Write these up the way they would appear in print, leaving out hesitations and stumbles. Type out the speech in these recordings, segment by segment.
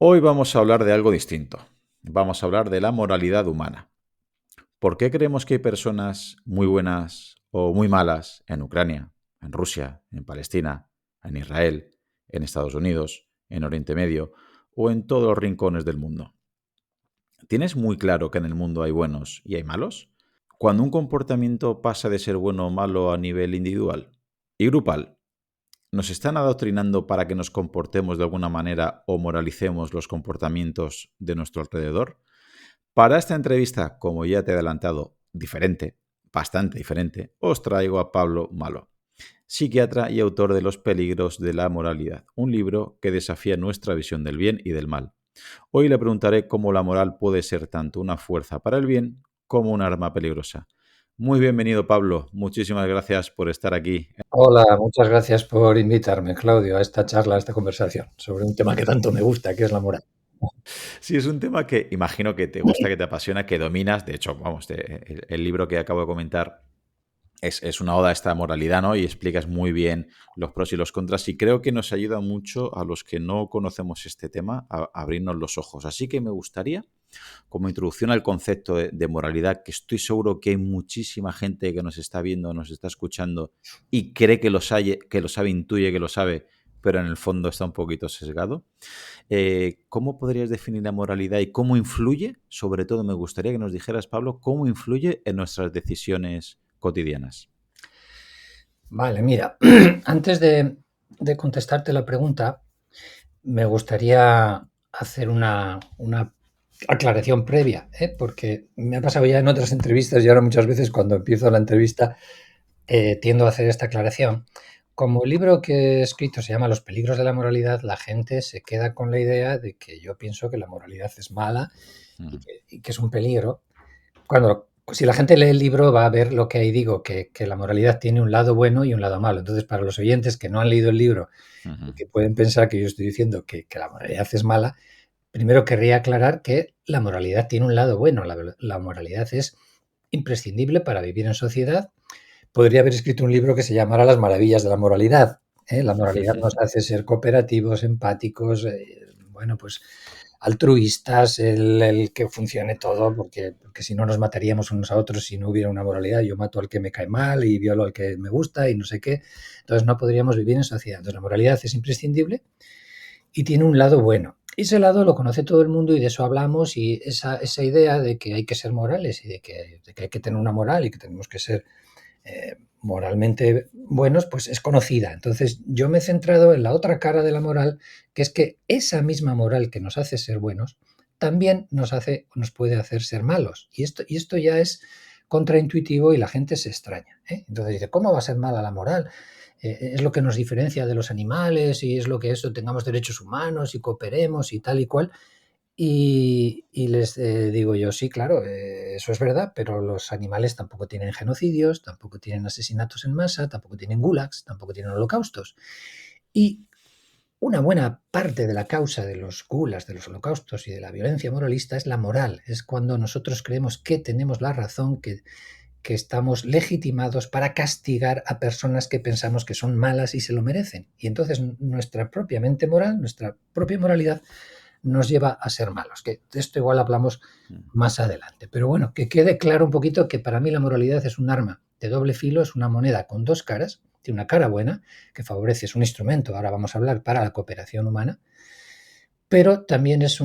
Hoy vamos a hablar de algo distinto. Vamos a hablar de la moralidad humana. ¿Por qué creemos que hay personas muy buenas o muy malas en Ucrania, en Rusia, en Palestina, en Israel, en Estados Unidos, en Oriente Medio o en todos los rincones del mundo? ¿Tienes muy claro que en el mundo hay buenos y hay malos? Cuando un comportamiento pasa de ser bueno o malo a nivel individual y grupal, ¿nos están adoctrinando para que nos comportemos de alguna manera o moralicemos los comportamientos de nuestro alrededor? Para esta entrevista, como ya te he adelantado, diferente, bastante diferente, os traigo a Pablo Malo, psiquiatra y autor de Los peligros de la moralidad, un libro que desafía nuestra visión del bien y del mal. Hoy le preguntaré cómo la moral puede ser tanto una fuerza para el bien como un arma peligrosa. Muy bienvenido, Pablo. Muchísimas gracias por estar aquí. Hola, muchas gracias por invitarme, Claudio, a esta charla, a esta conversación sobre un tema que tanto me gusta, que es la moral. Sí, es un tema que imagino que te gusta, que te apasiona, que dominas. De hecho, vamos, el libro que acabo de comentar es una oda a esta moralidad, ¿no? Y explicas muy bien los pros y los contras. Y creo que nos ayuda mucho a los que no conocemos este tema a abrirnos los ojos. Así que me gustaría, como introducción al concepto de moralidad, que estoy seguro que hay muchísima gente que nos está viendo, nos está escuchando y cree que lo sabe, intuye que lo sabe, pero en el fondo está un poquito sesgado. ¿Cómo podrías definir la moralidad y cómo influye? Sobre todo me gustaría que nos dijeras, Pablo, cómo influye en nuestras decisiones cotidianas. Vale, mira, antes de contestarte la pregunta, me gustaría hacer una aclaración previa, porque me ha pasado ya en otras entrevistas y ahora muchas veces cuando empiezo la entrevista tiendo a hacer esta aclaración. Como el libro que he escrito se llama Los peligros de la moralidad, la gente se queda con la idea de que yo pienso que la moralidad es mala Ujú. y que es un peligro. Cuando, si la gente lee el libro va a ver lo que ahí digo, que la moralidad tiene un lado bueno y un lado malo. Entonces, para los oyentes que no han leído el libro y Ujú. que pueden pensar que yo estoy diciendo que la moralidad es mala, primero querría aclarar que la moralidad tiene un lado bueno. La moralidad es imprescindible para vivir en sociedad. Podría haber escrito un libro que se llamara Las maravillas de la moralidad. La moralidad nos hace ser cooperativos, empáticos, bueno, pues altruistas, el que funcione todo, porque si no nos mataríamos unos a otros si no hubiera una moralidad. Yo mato al que me cae mal y violo al que me gusta y no sé qué. Entonces no podríamos vivir en sociedad. Entonces la moralidad es imprescindible y tiene un lado bueno. Ese lado lo conoce todo el mundo y de eso hablamos, y esa idea de que hay que ser morales y de que hay que tener una moral y que tenemos que ser moralmente buenos, pues es conocida. Entonces yo me he centrado en la otra cara de la moral, que es que esa misma moral que nos hace ser buenos, también nos puede hacer ser malos. Y esto ya es contraintuitivo y la gente se extraña. Entonces dice, ¿cómo va a ser mala la moral? Es lo que nos diferencia de los animales y es lo que eso, tengamos derechos humanos y cooperemos y tal y cual. Y les digo yo, sí, claro, eso es verdad, pero los animales tampoco tienen genocidios, tampoco tienen asesinatos en masa, tampoco tienen gulags, tampoco tienen holocaustos. Y una buena parte de la causa de los gulags, de los holocaustos y de la violencia moralista es la moral. Es cuando nosotros creemos que tenemos la razón, que estamos legitimados para castigar a personas que pensamos que son malas y se lo merecen. Y entonces nuestra propia mente moral, nuestra propia moralidad, nos lleva a ser malos. Que de esto igual hablamos más adelante. Pero bueno, que quede claro un poquito que para mí la moralidad es un arma de doble filo, es una moneda con dos caras. Tiene una cara buena, que favorece, es un instrumento, ahora vamos a hablar, para la cooperación humana, pero también es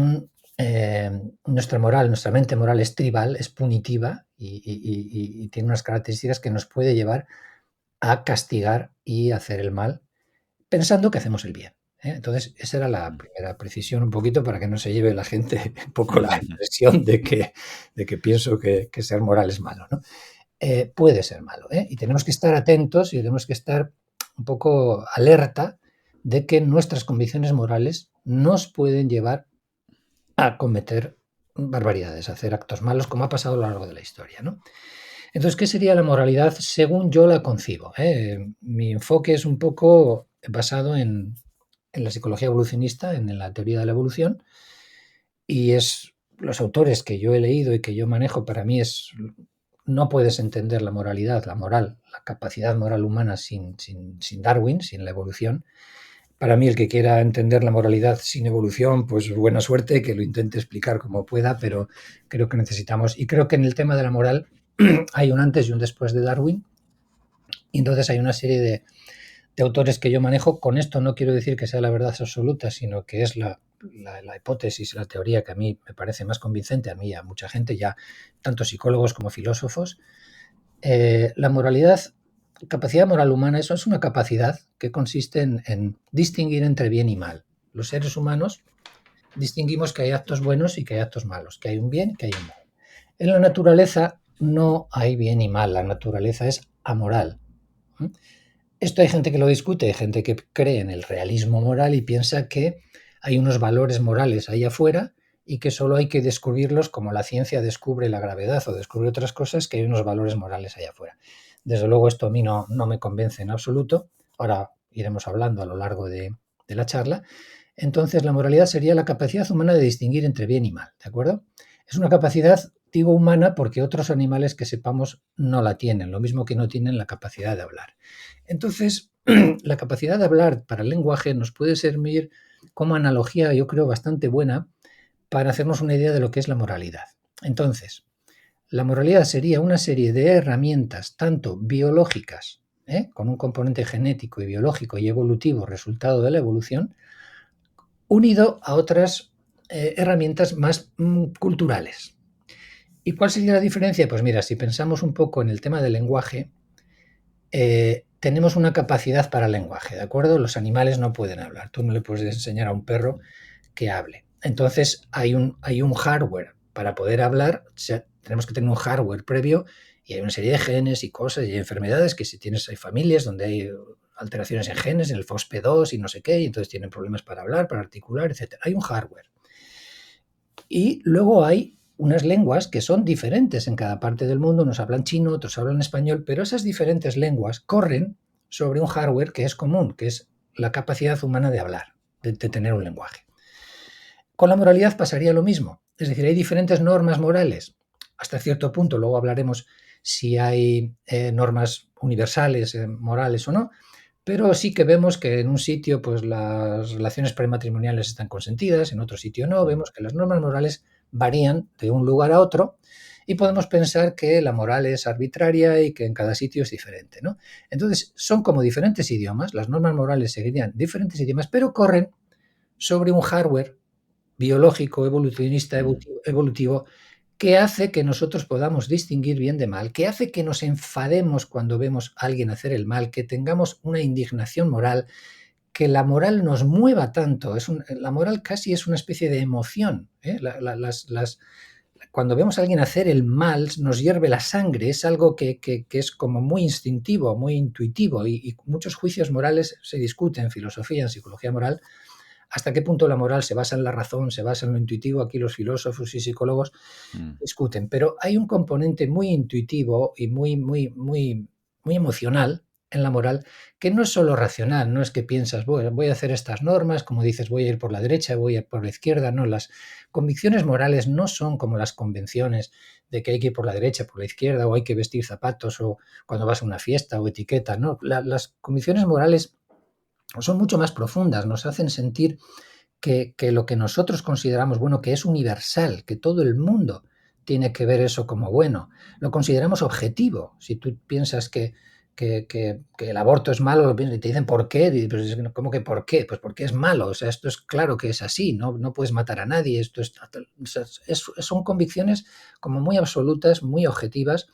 nuestra moral, nuestra mente moral es tribal, es punitiva y tiene unas características que nos puede llevar a castigar y hacer el mal pensando que hacemos el bien. Entonces, esa era la primera precisión, un poquito para que no se lleve la gente un poco la impresión de que pienso que ser moral es malo, ¿no? Puede ser malo, y tenemos que estar atentos y tenemos que estar un poco alerta de que nuestras convicciones morales nos pueden llevar a cometer barbaridades, a hacer actos malos, como ha pasado a lo largo de la historia, ¿no? Entonces, ¿qué sería la moralidad según yo la concibo? Mi enfoque es un poco basado en la psicología evolucionista, en la teoría de la evolución, y es los autores que yo he leído y que yo manejo, para mí es, no puedes entender la moralidad, la moral, la capacidad moral humana sin Darwin, sin la evolución. Para mí, el que quiera entender la moralidad sin evolución, pues buena suerte, que lo intente explicar como pueda, pero creo que necesitamos, y creo que en el tema de la moral hay un antes y un después de Darwin, y entonces hay una serie de autores que yo manejo. Con esto no quiero decir que sea la verdad absoluta, sino que es la hipótesis, la teoría que a mí me parece más convincente, a mí y a mucha gente, ya tanto psicólogos como filósofos. La moralidad, capacidad moral humana, eso es una capacidad que consiste en distinguir entre bien y mal. Los seres humanos distinguimos que hay actos buenos y que hay actos malos, que hay un bien y que hay un mal. En la naturaleza no hay bien y mal, la naturaleza es amoral. Esto hay gente que lo discute, hay gente que cree en el realismo moral y piensa que hay unos valores morales ahí afuera y que solo hay que descubrirlos como la ciencia descubre la gravedad o descubre otras cosas, que hay unos valores morales ahí afuera. Desde luego esto a mí no me convence en absoluto. Ahora iremos hablando a lo largo de la charla. Entonces la moralidad sería la capacidad humana de distinguir entre bien y mal, ¿de acuerdo? Es una capacidad, digo, humana porque otros animales que sepamos no la tienen, lo mismo que no tienen la capacidad de hablar. Entonces, la capacidad de hablar para el lenguaje nos puede servir como analogía, yo creo, bastante buena para hacernos una idea de lo que es la moralidad. Entonces, la moralidad sería una serie de herramientas, tanto biológicas, con un componente genético y biológico y evolutivo resultado de la evolución, unido a otras herramientas más culturales. ¿Y cuál sería la diferencia? Pues mira, si pensamos un poco en el tema del lenguaje, tenemos una capacidad para el lenguaje, ¿de acuerdo? Los animales no pueden hablar. Tú no le puedes enseñar a un perro que hable. Entonces hay un hardware para poder hablar. O sea, tenemos que tener un hardware previo y hay una serie de genes y cosas y enfermedades que si tienes, hay familias donde hay alteraciones en genes, en el FOXP2 y no sé qué, y entonces tienen problemas para hablar, para articular, etcétera. Hay un hardware. Y luego hay unas lenguas que son diferentes en cada parte del mundo, unos hablan chino, otros hablan español, pero esas diferentes lenguas corren sobre un hardware que es común, que es la capacidad humana de hablar, de tener un lenguaje. Con la moralidad pasaría lo mismo, es decir, hay diferentes normas morales, hasta cierto punto, luego hablaremos si hay normas universales, morales o no, pero sí que vemos que en un sitio pues las relaciones prematrimoniales están consentidas, en otro sitio no, vemos que las normas morales varían de un lugar a otro y podemos pensar que la moral es arbitraria y que en cada sitio es diferente, ¿no? Entonces, son como diferentes idiomas, las normas morales seguirían diferentes idiomas, pero corren sobre un hardware biológico, evolucionista, evolutivo, que hace que nosotros podamos distinguir bien de mal, que hace que nos enfademos cuando vemos a alguien hacer el mal, que tengamos una indignación moral, que la moral nos mueva tanto. La moral casi es una especie de emoción. Cuando vemos a alguien hacer el mal, nos hierve la sangre, es algo que es como muy instintivo, muy intuitivo, y muchos juicios morales se discuten en filosofía, en psicología moral, hasta qué punto la moral se basa en la razón, se basa en lo intuitivo. Aquí los filósofos y psicólogos discuten, pero hay un componente muy intuitivo y muy emocional en la moral, que no es solo racional, no es que piensas, voy a hacer estas normas, como dices, voy a ir por la derecha, voy a ir por la izquierda. No, las convicciones morales no son como las convenciones de que hay que ir por la derecha, por la izquierda, o hay que vestir zapatos, o cuando vas a una fiesta, o etiqueta. No, las convicciones morales son mucho más profundas, nos hacen sentir que lo que nosotros consideramos bueno, que es universal, que todo el mundo tiene que ver eso como bueno, lo consideramos objetivo. Si tú piensas que el aborto es malo, lo piensas y te dicen ¿por qué? Y pues, ¿cómo que por qué? Pues porque es malo, o sea, esto es claro que es así, no puedes matar a nadie, son convicciones como muy absolutas, muy objetivas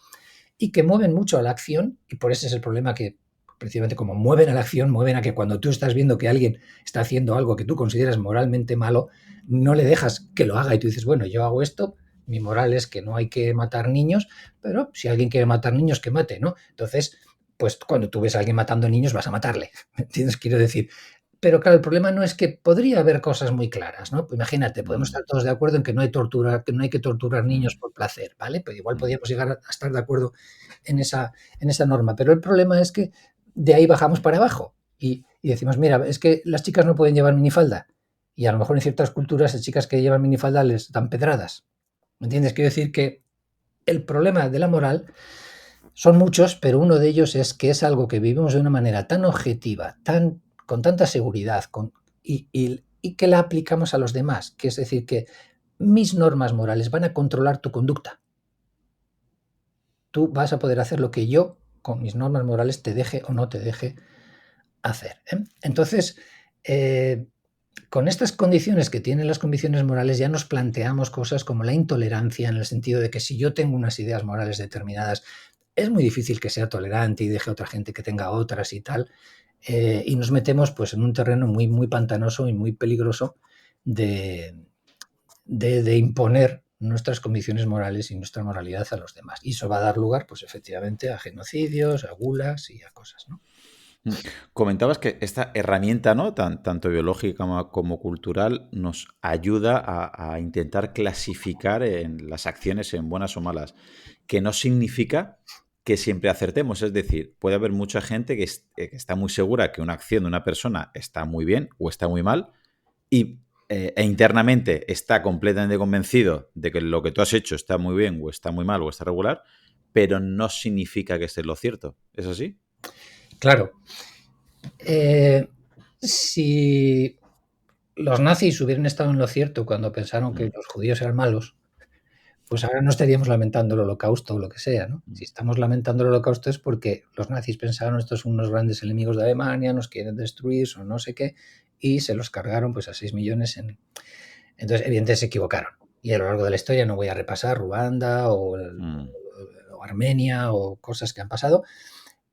y que mueven mucho a la acción, y por ese es el problema, que precisamente como mueven a la acción, mueven a que cuando tú estás viendo que alguien está haciendo algo que tú consideras moralmente malo, no le dejas que lo haga y tú dices, bueno, yo hago esto, mi moral es que no hay que matar niños, pero si alguien quiere matar niños, que mate, ¿no? Entonces, pues cuando tú ves a alguien matando niños, vas a matarle, ¿me entiendes? Quiero decir, pero claro, el problema no es que podría haber cosas muy claras, ¿no? Pues imagínate, podemos estar todos de acuerdo en que no hay tortura, que no hay que torturar niños por placer, ¿vale? Pues igual podríamos llegar a estar de acuerdo en esa norma, pero el problema es que de ahí bajamos para abajo y decimos, mira, es que las chicas no pueden llevar minifalda y a lo mejor en ciertas culturas las chicas que llevan minifalda les dan pedradas, ¿me entiendes? Quiero decir que el problema de la moral son muchos, pero uno de ellos es que es algo que vivimos de una manera tan objetiva, tan con tanta seguridad y que la aplicamos a los demás, que es decir, que mis normas morales van a controlar tu conducta. Tú vas a poder hacer lo que yo, con mis normas morales, te deje o no te deje hacer. Entonces, con estas condiciones que tienen las convicciones morales ya nos planteamos cosas como la intolerancia, en el sentido de que si yo tengo unas ideas morales determinadas, es muy difícil que sea tolerante y deje a otra gente que tenga otras y tal. Y nos metemos pues en un terreno muy, muy pantanoso y muy peligroso de imponer nuestras convicciones morales y nuestra moralidad a los demás. Y eso va a dar lugar, pues efectivamente, a genocidios, a gulas y a cosas, ¿no? Comentabas que esta herramienta, ¿no? Tanto biológica como cultural, nos ayuda a intentar clasificar en las acciones en buenas o malas, que no significa que siempre acertemos. Es decir, puede haber mucha gente que está muy segura que una acción de una persona está muy bien o está muy mal e internamente está completamente convencido de que lo que tú has hecho está muy bien o está muy mal o está regular, pero no significa que esté en lo cierto. ¿Es así? Claro. Si los nazis hubieran estado en lo cierto cuando pensaron que los judíos eran malos, pues ahora no estaríamos lamentando el holocausto o lo que sea, ¿no? Si estamos lamentando el holocausto es porque los nazis pensaron estos son unos grandes enemigos de Alemania, nos quieren destruir o no sé qué, y se los cargaron pues a 6 millones en... Entonces, evidentemente se equivocaron. Y a lo largo de la historia no voy a repasar Ruanda o Armenia o cosas que han pasado,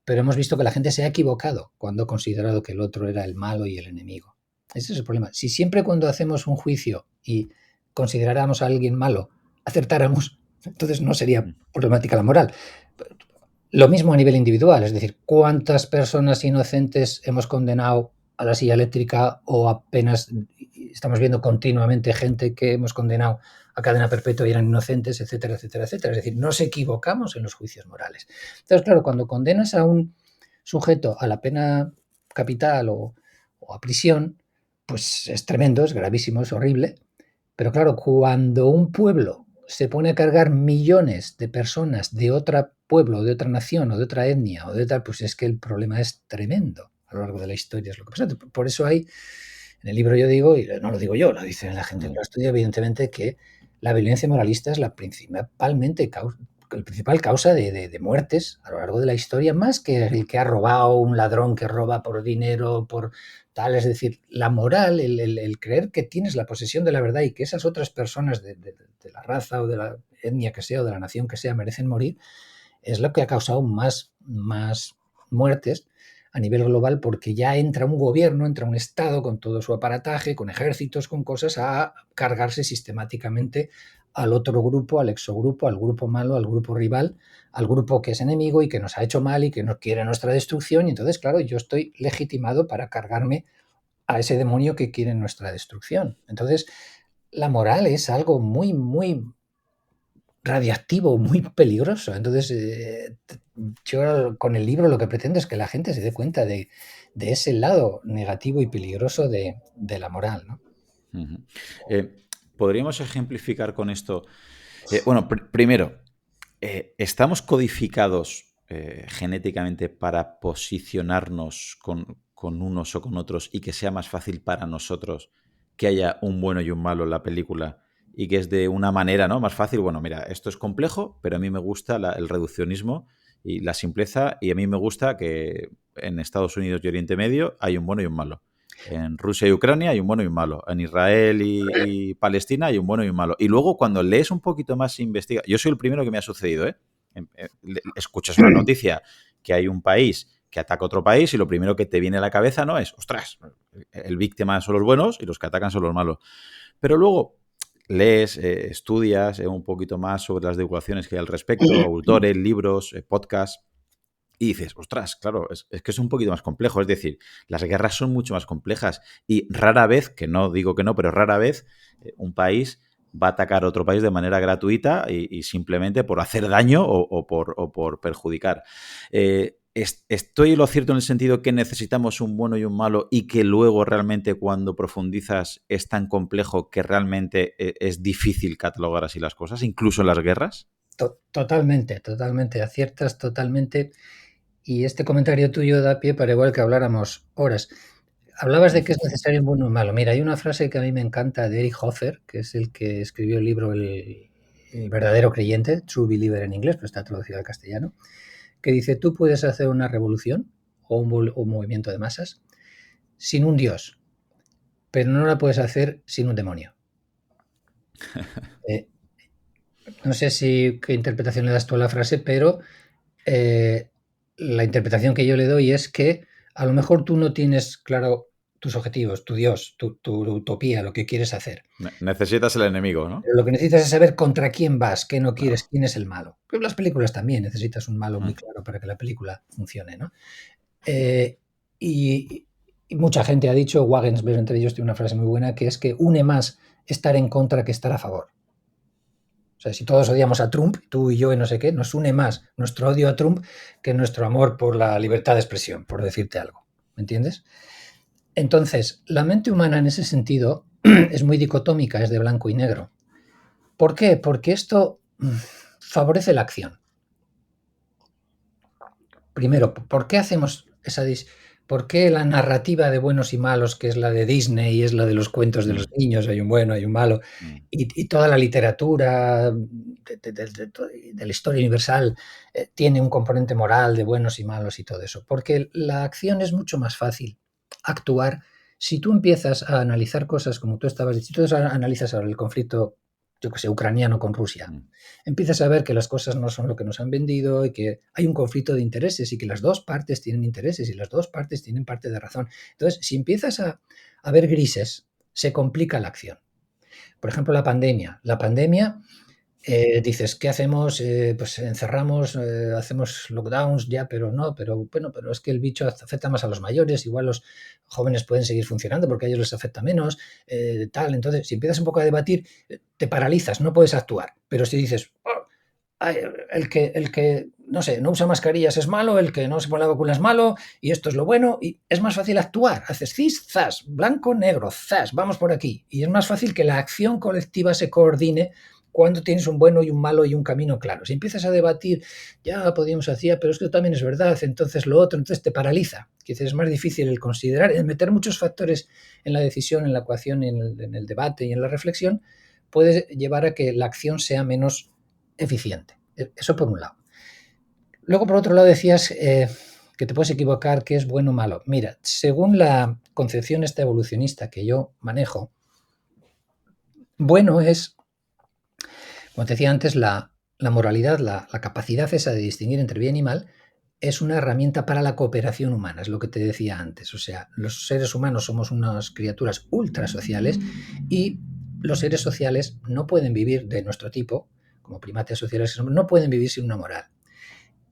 pero hemos visto que la gente se ha equivocado cuando ha considerado que el otro era el malo y el enemigo. Ese es el problema. Si siempre cuando hacemos un juicio y consideráramos a alguien malo, acertáramos, entonces no sería problemática la moral. Lo mismo a nivel individual, es decir, ¿cuántas personas inocentes hemos condenado a la silla eléctrica o apenas estamos viendo continuamente gente que hemos condenado a cadena perpetua y eran inocentes, etcétera, etcétera, etcétera? Es decir, nos equivocamos en los juicios morales. Entonces, claro, cuando condenas a un sujeto a la pena capital o a prisión, pues es tremendo, es gravísimo, es horrible. Pero claro, cuando un pueblo se pone a cargar millones de personas de otro pueblo, de otra nación o de otra etnia o de tal, pues es que el problema es tremendo a lo largo de la historia. Es lo que pasa. Por eso hay, en el libro yo digo, y no lo digo yo, lo dice la gente que lo estudia, evidentemente, que la violencia moralista es la el principal causa de muertes a lo largo de la historia, más que el que ha robado, un ladrón que roba por dinero, por tal. Es decir, la moral, el creer que tienes la posesión de la verdad y que esas otras personas de la raza o de la etnia que sea o de la nación que sea merecen morir, es lo que ha causado más muertes a nivel global, porque ya entra un gobierno, entra un Estado con todo su aparataje, con ejércitos, con cosas, a cargarse sistemáticamente al otro grupo, al exogrupo, al grupo malo, al grupo rival, al grupo que es enemigo y que nos ha hecho mal y que no quiere nuestra destrucción. Y entonces, claro, yo estoy legitimado para cargarme a ese demonio que quiere nuestra destrucción. Entonces, la moral es algo muy, muy radiactivo, muy peligroso. Entonces, yo con el libro lo que pretendo es que la gente se dé cuenta de ese lado negativo y peligroso de la moral, ¿no? ¿Podríamos ejemplificar con esto? Bueno, primero, ¿estamos codificados genéticamente para posicionarnos con unos o con otros y que sea más fácil para nosotros que haya un bueno y un malo en la película y que es de una manera, ¿no?, más fácil? Bueno, mira, esto es complejo, pero a mí me gusta el reduccionismo y la simpleza, y a mí me gusta que en Estados Unidos y Oriente Medio hay un bueno y un malo. En Rusia y Ucrania hay un bueno y un malo. En Israel y Palestina hay un bueno y un malo. Y luego cuando lees un poquito más e investigas... Yo soy el primero que me ha sucedido, ¿eh? Escuchas una noticia que hay un país que ataca a otro país y lo primero que te viene a la cabeza no es, ostras, el víctima son los buenos y los que atacan son los malos. Pero luego lees, estudias un poquito más sobre las divulgaciones que hay al respecto, autores, libros, podcasts, y dices, ostras, claro, es que es un poquito más complejo. Es decir, las guerras son mucho más complejas y rara vez, que no digo que no, pero rara vez un país va a atacar a otro país de manera gratuita y simplemente por hacer daño o por perjudicar. ¿Estoy lo cierto en el sentido que necesitamos un bueno y un malo y que luego realmente cuando profundizas es tan complejo que realmente es difícil catalogar así las cosas, incluso en las guerras? Totalmente, totalmente, aciertas totalmente. Y este comentario tuyo da pie para igual que habláramos horas. Hablabas de que es necesario un bueno y un malo. Mira, hay una frase que a mí me encanta de Eric Hoffer, que es el que escribió el libro El verdadero creyente, True Believer en inglés, pero está traducido al castellano, que dice, tú puedes hacer una revolución o un movimiento de masas sin un dios, pero no la puedes hacer sin un demonio. Eh, no sé qué interpretación le das tú a la frase, pero eh, la interpretación que yo le doy es que a lo mejor tú no tienes claro tus objetivos, tu Dios, tu utopía, lo que quieres hacer. Necesitas el enemigo, ¿no? Pero lo que necesitas es saber contra quién vas, qué no quieres, Claro. quién es el malo. Pero las películas también necesitas un malo muy Mm. claro para que la película funcione, ¿no? Eh, y, y mucha gente ha dicho, Wagensberg entre ellos tiene una frase muy buena, que es que une más estar en contra que estar a favor. O sea, si todos odiamos a Trump, tú y yo y no sé qué, nos une más nuestro odio a Trump que nuestro amor por la libertad de expresión, por decirte algo. ¿Me entiendes? Entonces, la mente humana en ese sentido es muy dicotómica, es de blanco y negro. ¿Por qué? Porque esto favorece la acción. Primero, ¿por qué hacemos ¿por qué la narrativa de buenos y malos, que es la de Disney y es la de los cuentos de los Mm. niños, hay un bueno, hay un malo, Mm. y toda la literatura de la historia universal tiene un componente moral de buenos y malos y todo eso? Porque la acción es mucho más fácil actuar si tú empiezas a analizar cosas como tú estabas diciendo, si tú analizas ahora el conflicto, yo que sé, ucraniano con Rusia, Mm. empiezas a ver que las cosas no son lo que nos han vendido y que hay un conflicto de intereses y que las dos partes tienen intereses y las dos partes tienen parte de razón. Entonces, si empiezas a ver grises, se complica la acción. Por ejemplo, la pandemia. La pandemia, dices, ¿qué hacemos? Pues encerramos, hacemos lockdowns ya, pero no, pero bueno, pero es que el bicho afecta más a los mayores, igual los jóvenes pueden seguir funcionando porque a ellos les afecta menos, tal. Entonces, si empiezas un poco a debatir, te paralizas, no puedes actuar. Pero si dices, oh, el que, no sé, no usa mascarillas es malo, el que no se pone la vacuna es malo, y esto es lo bueno, y es más fácil actuar. Haces cis, zas, blanco, negro, zas, vamos por aquí. Y es más fácil que la acción colectiva se coordine cuando tienes un bueno y un malo y un camino claro. Si empiezas a debatir, ya podíamos hacer, pero esto también es verdad, entonces lo otro, entonces te paraliza. Quizás es más difícil el considerar, el meter muchos factores en la decisión, en la ecuación, en el debate y en la reflexión, puede llevar a que la acción sea menos eficiente. Eso por un lado. Luego, por otro lado, decías que te puedes equivocar, que es bueno o malo. Mira, según la concepción esta evolucionista que yo manejo, bueno es, como te decía antes, la moralidad, la capacidad esa de distinguir entre bien y mal, es una herramienta para la cooperación humana, es lo que te decía antes. O sea, los seres humanos somos unas criaturas ultra sociales y los seres sociales no pueden vivir de nuestro tipo, como primates sociales, no pueden vivir sin una moral.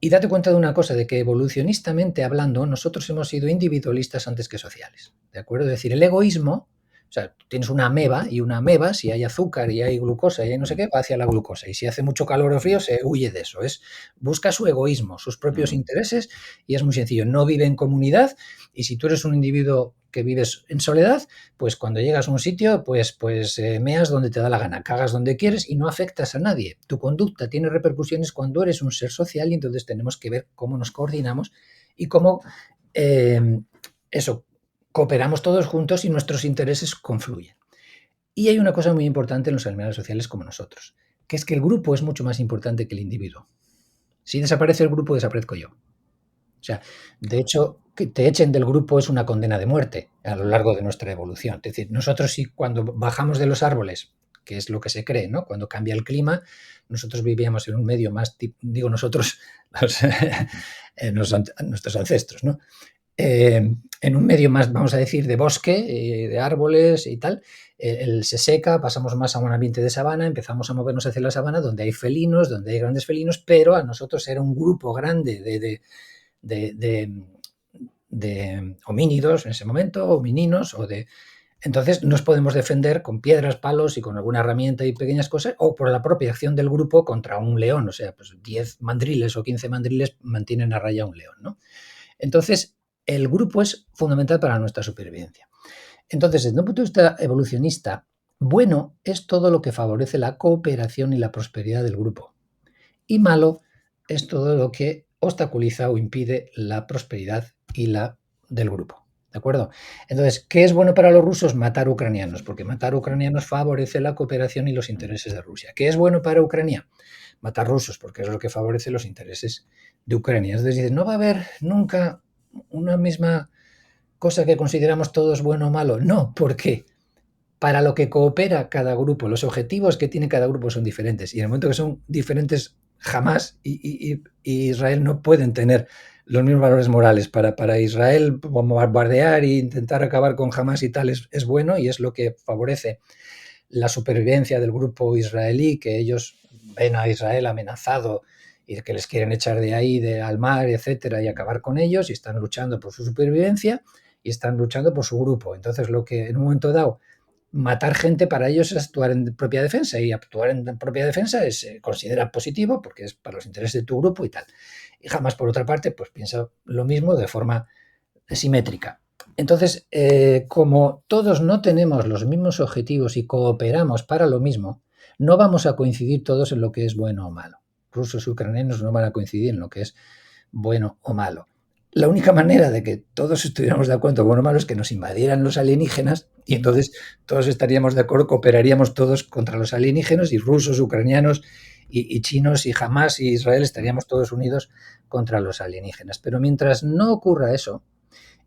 Y date cuenta de una cosa, de que evolucionistamente hablando, nosotros hemos sido individualistas antes que sociales. ¿De acuerdo? Es decir, el egoísmo, o sea, tienes una ameba y una ameba, si hay azúcar y hay glucosa y hay no sé qué, va hacia la glucosa. Y si hace mucho calor o frío, se huye de eso. Busca su egoísmo, sus propios Mm. intereses y es muy sencillo. No vive en comunidad y si tú eres un individuo que vives en soledad, pues cuando llegas a un sitio, pues meas donde te da la gana, cagas donde quieres y no afectas a nadie. Tu conducta tiene repercusiones cuando eres un ser social y entonces tenemos que ver cómo nos coordinamos y cómo eh, eso, cooperamos todos juntos y nuestros intereses confluyen. Y hay una cosa muy importante en los animales sociales como nosotros, que es que el grupo es mucho más importante que el individuo. Si desaparece el grupo, desaparezco yo. O sea, de hecho, que te echen del grupo es una condena de muerte a lo largo de nuestra evolución. Es decir, nosotros sí, cuando bajamos de los árboles, que es lo que se cree, ¿no? Cuando cambia el clima, nosotros vivíamos en un medio más, digo nosotros, nuestros ancestros, ¿no? En un medio más, vamos a decir, de bosque, de árboles y tal, se seca, pasamos más a un ambiente de sabana, empezamos a movernos hacia la sabana, donde hay felinos, donde hay grandes felinos, pero a nosotros era un grupo grande de, de, de homínidos en ese momento, homininos, entonces nos podemos defender con piedras, palos y con alguna herramienta y pequeñas cosas, o por la propia acción del grupo contra un león, o sea, pues 10 mandriles o 15 mandriles mantienen a raya un león, ¿no? Entonces, el grupo es fundamental para nuestra supervivencia. Entonces, desde un punto de vista evolucionista, bueno es todo lo que favorece la cooperación y la prosperidad del grupo. Y malo es todo lo que obstaculiza o impide la prosperidad y la del grupo. ¿De acuerdo? Entonces, ¿qué es bueno para los rusos? Matar ucranianos, porque matar ucranianos favorece la cooperación y los intereses de Rusia. ¿Qué es bueno para Ucrania? Matar rusos, porque es lo que favorece los intereses de Ucrania. Entonces dices, no va a haber nunca una misma cosa que consideramos todos bueno o malo. No, porque para lo que coopera cada grupo, los objetivos que tiene cada grupo son diferentes. Y en el momento que son diferentes, jamás y Israel no pueden tener los mismos valores morales. Para Israel bombardear e intentar acabar con Hamas y tal es bueno y es lo que favorece la supervivencia del grupo israelí, que ellos ven a Israel amenazado y que les quieren echar de ahí, al mar, etcétera, y acabar con ellos, y están luchando por su supervivencia y están luchando por su grupo. Entonces, lo que en un momento dado matar gente para ellos es actuar en propia defensa, y actuar en propia defensa se considera positivo porque es para los intereses de tu grupo y tal. Y jamás, por otra parte, pues piensa lo mismo de forma simétrica. Entonces, como todos no tenemos los mismos objetivos y cooperamos para lo mismo, no vamos a coincidir todos en lo que es bueno o malo. Rusos y ucranianos no van a coincidir en lo que es bueno o malo. La única manera de que todos estuviéramos de acuerdo bueno o malo es que nos invadieran los alienígenas y entonces todos estaríamos de acuerdo, cooperaríamos todos contra los alienígenas y rusos, ucranianos y chinos y Hamas y Israel estaríamos todos unidos contra los alienígenas. Pero mientras no ocurra eso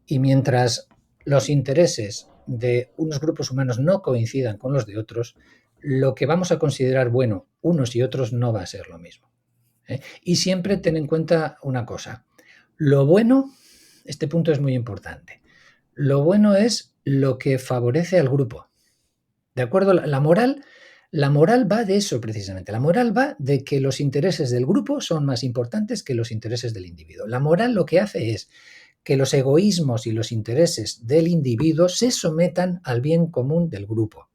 y mientras los intereses de unos grupos humanos no coincidan con los de otros, lo que vamos a considerar bueno unos y otros no va a ser lo mismo. Y siempre ten en cuenta una cosa. Lo bueno, este punto es muy importante, lo bueno es lo que favorece al grupo. ¿De acuerdo? La moral va de eso precisamente. La moral va de que los intereses del grupo son más importantes que los intereses del individuo. La moral lo que hace es que los egoísmos y los intereses del individuo se sometan al bien común del grupo.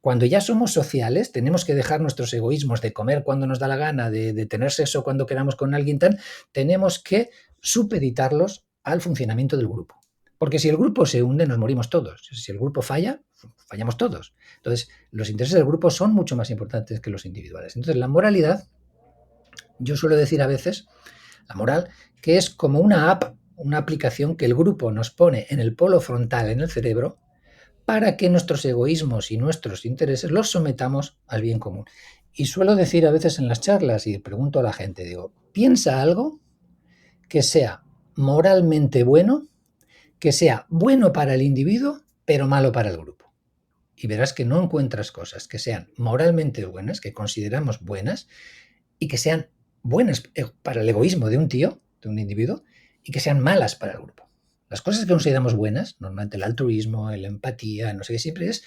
Cuando ya somos sociales, tenemos que dejar nuestros egoísmos de comer cuando nos da la gana, de tener sexo cuando queramos con alguien tal, tenemos que supeditarlos al funcionamiento del grupo. Porque si el grupo se hunde, nos morimos todos. Si el grupo falla, fallamos todos. Entonces, los intereses del grupo son mucho más importantes que los individuales. Entonces, la moralidad, yo suelo decir a veces, la moral, que es como una app, una aplicación que el grupo nos pone en el polo frontal, en el cerebro, para que nuestros egoísmos y nuestros intereses los sometamos al bien común. Y suelo decir a veces en las charlas y pregunto a la gente, digo, piensa algo que sea moralmente bueno, que sea bueno para el individuo, pero malo para el grupo. Y verás que no encuentras cosas que sean moralmente buenas, que consideramos buenas, y que sean buenas para el egoísmo de un tío, de un individuo, y que sean malas para el grupo. Las cosas que consideramos buenas, normalmente el altruismo, la empatía, no sé qué, siempre es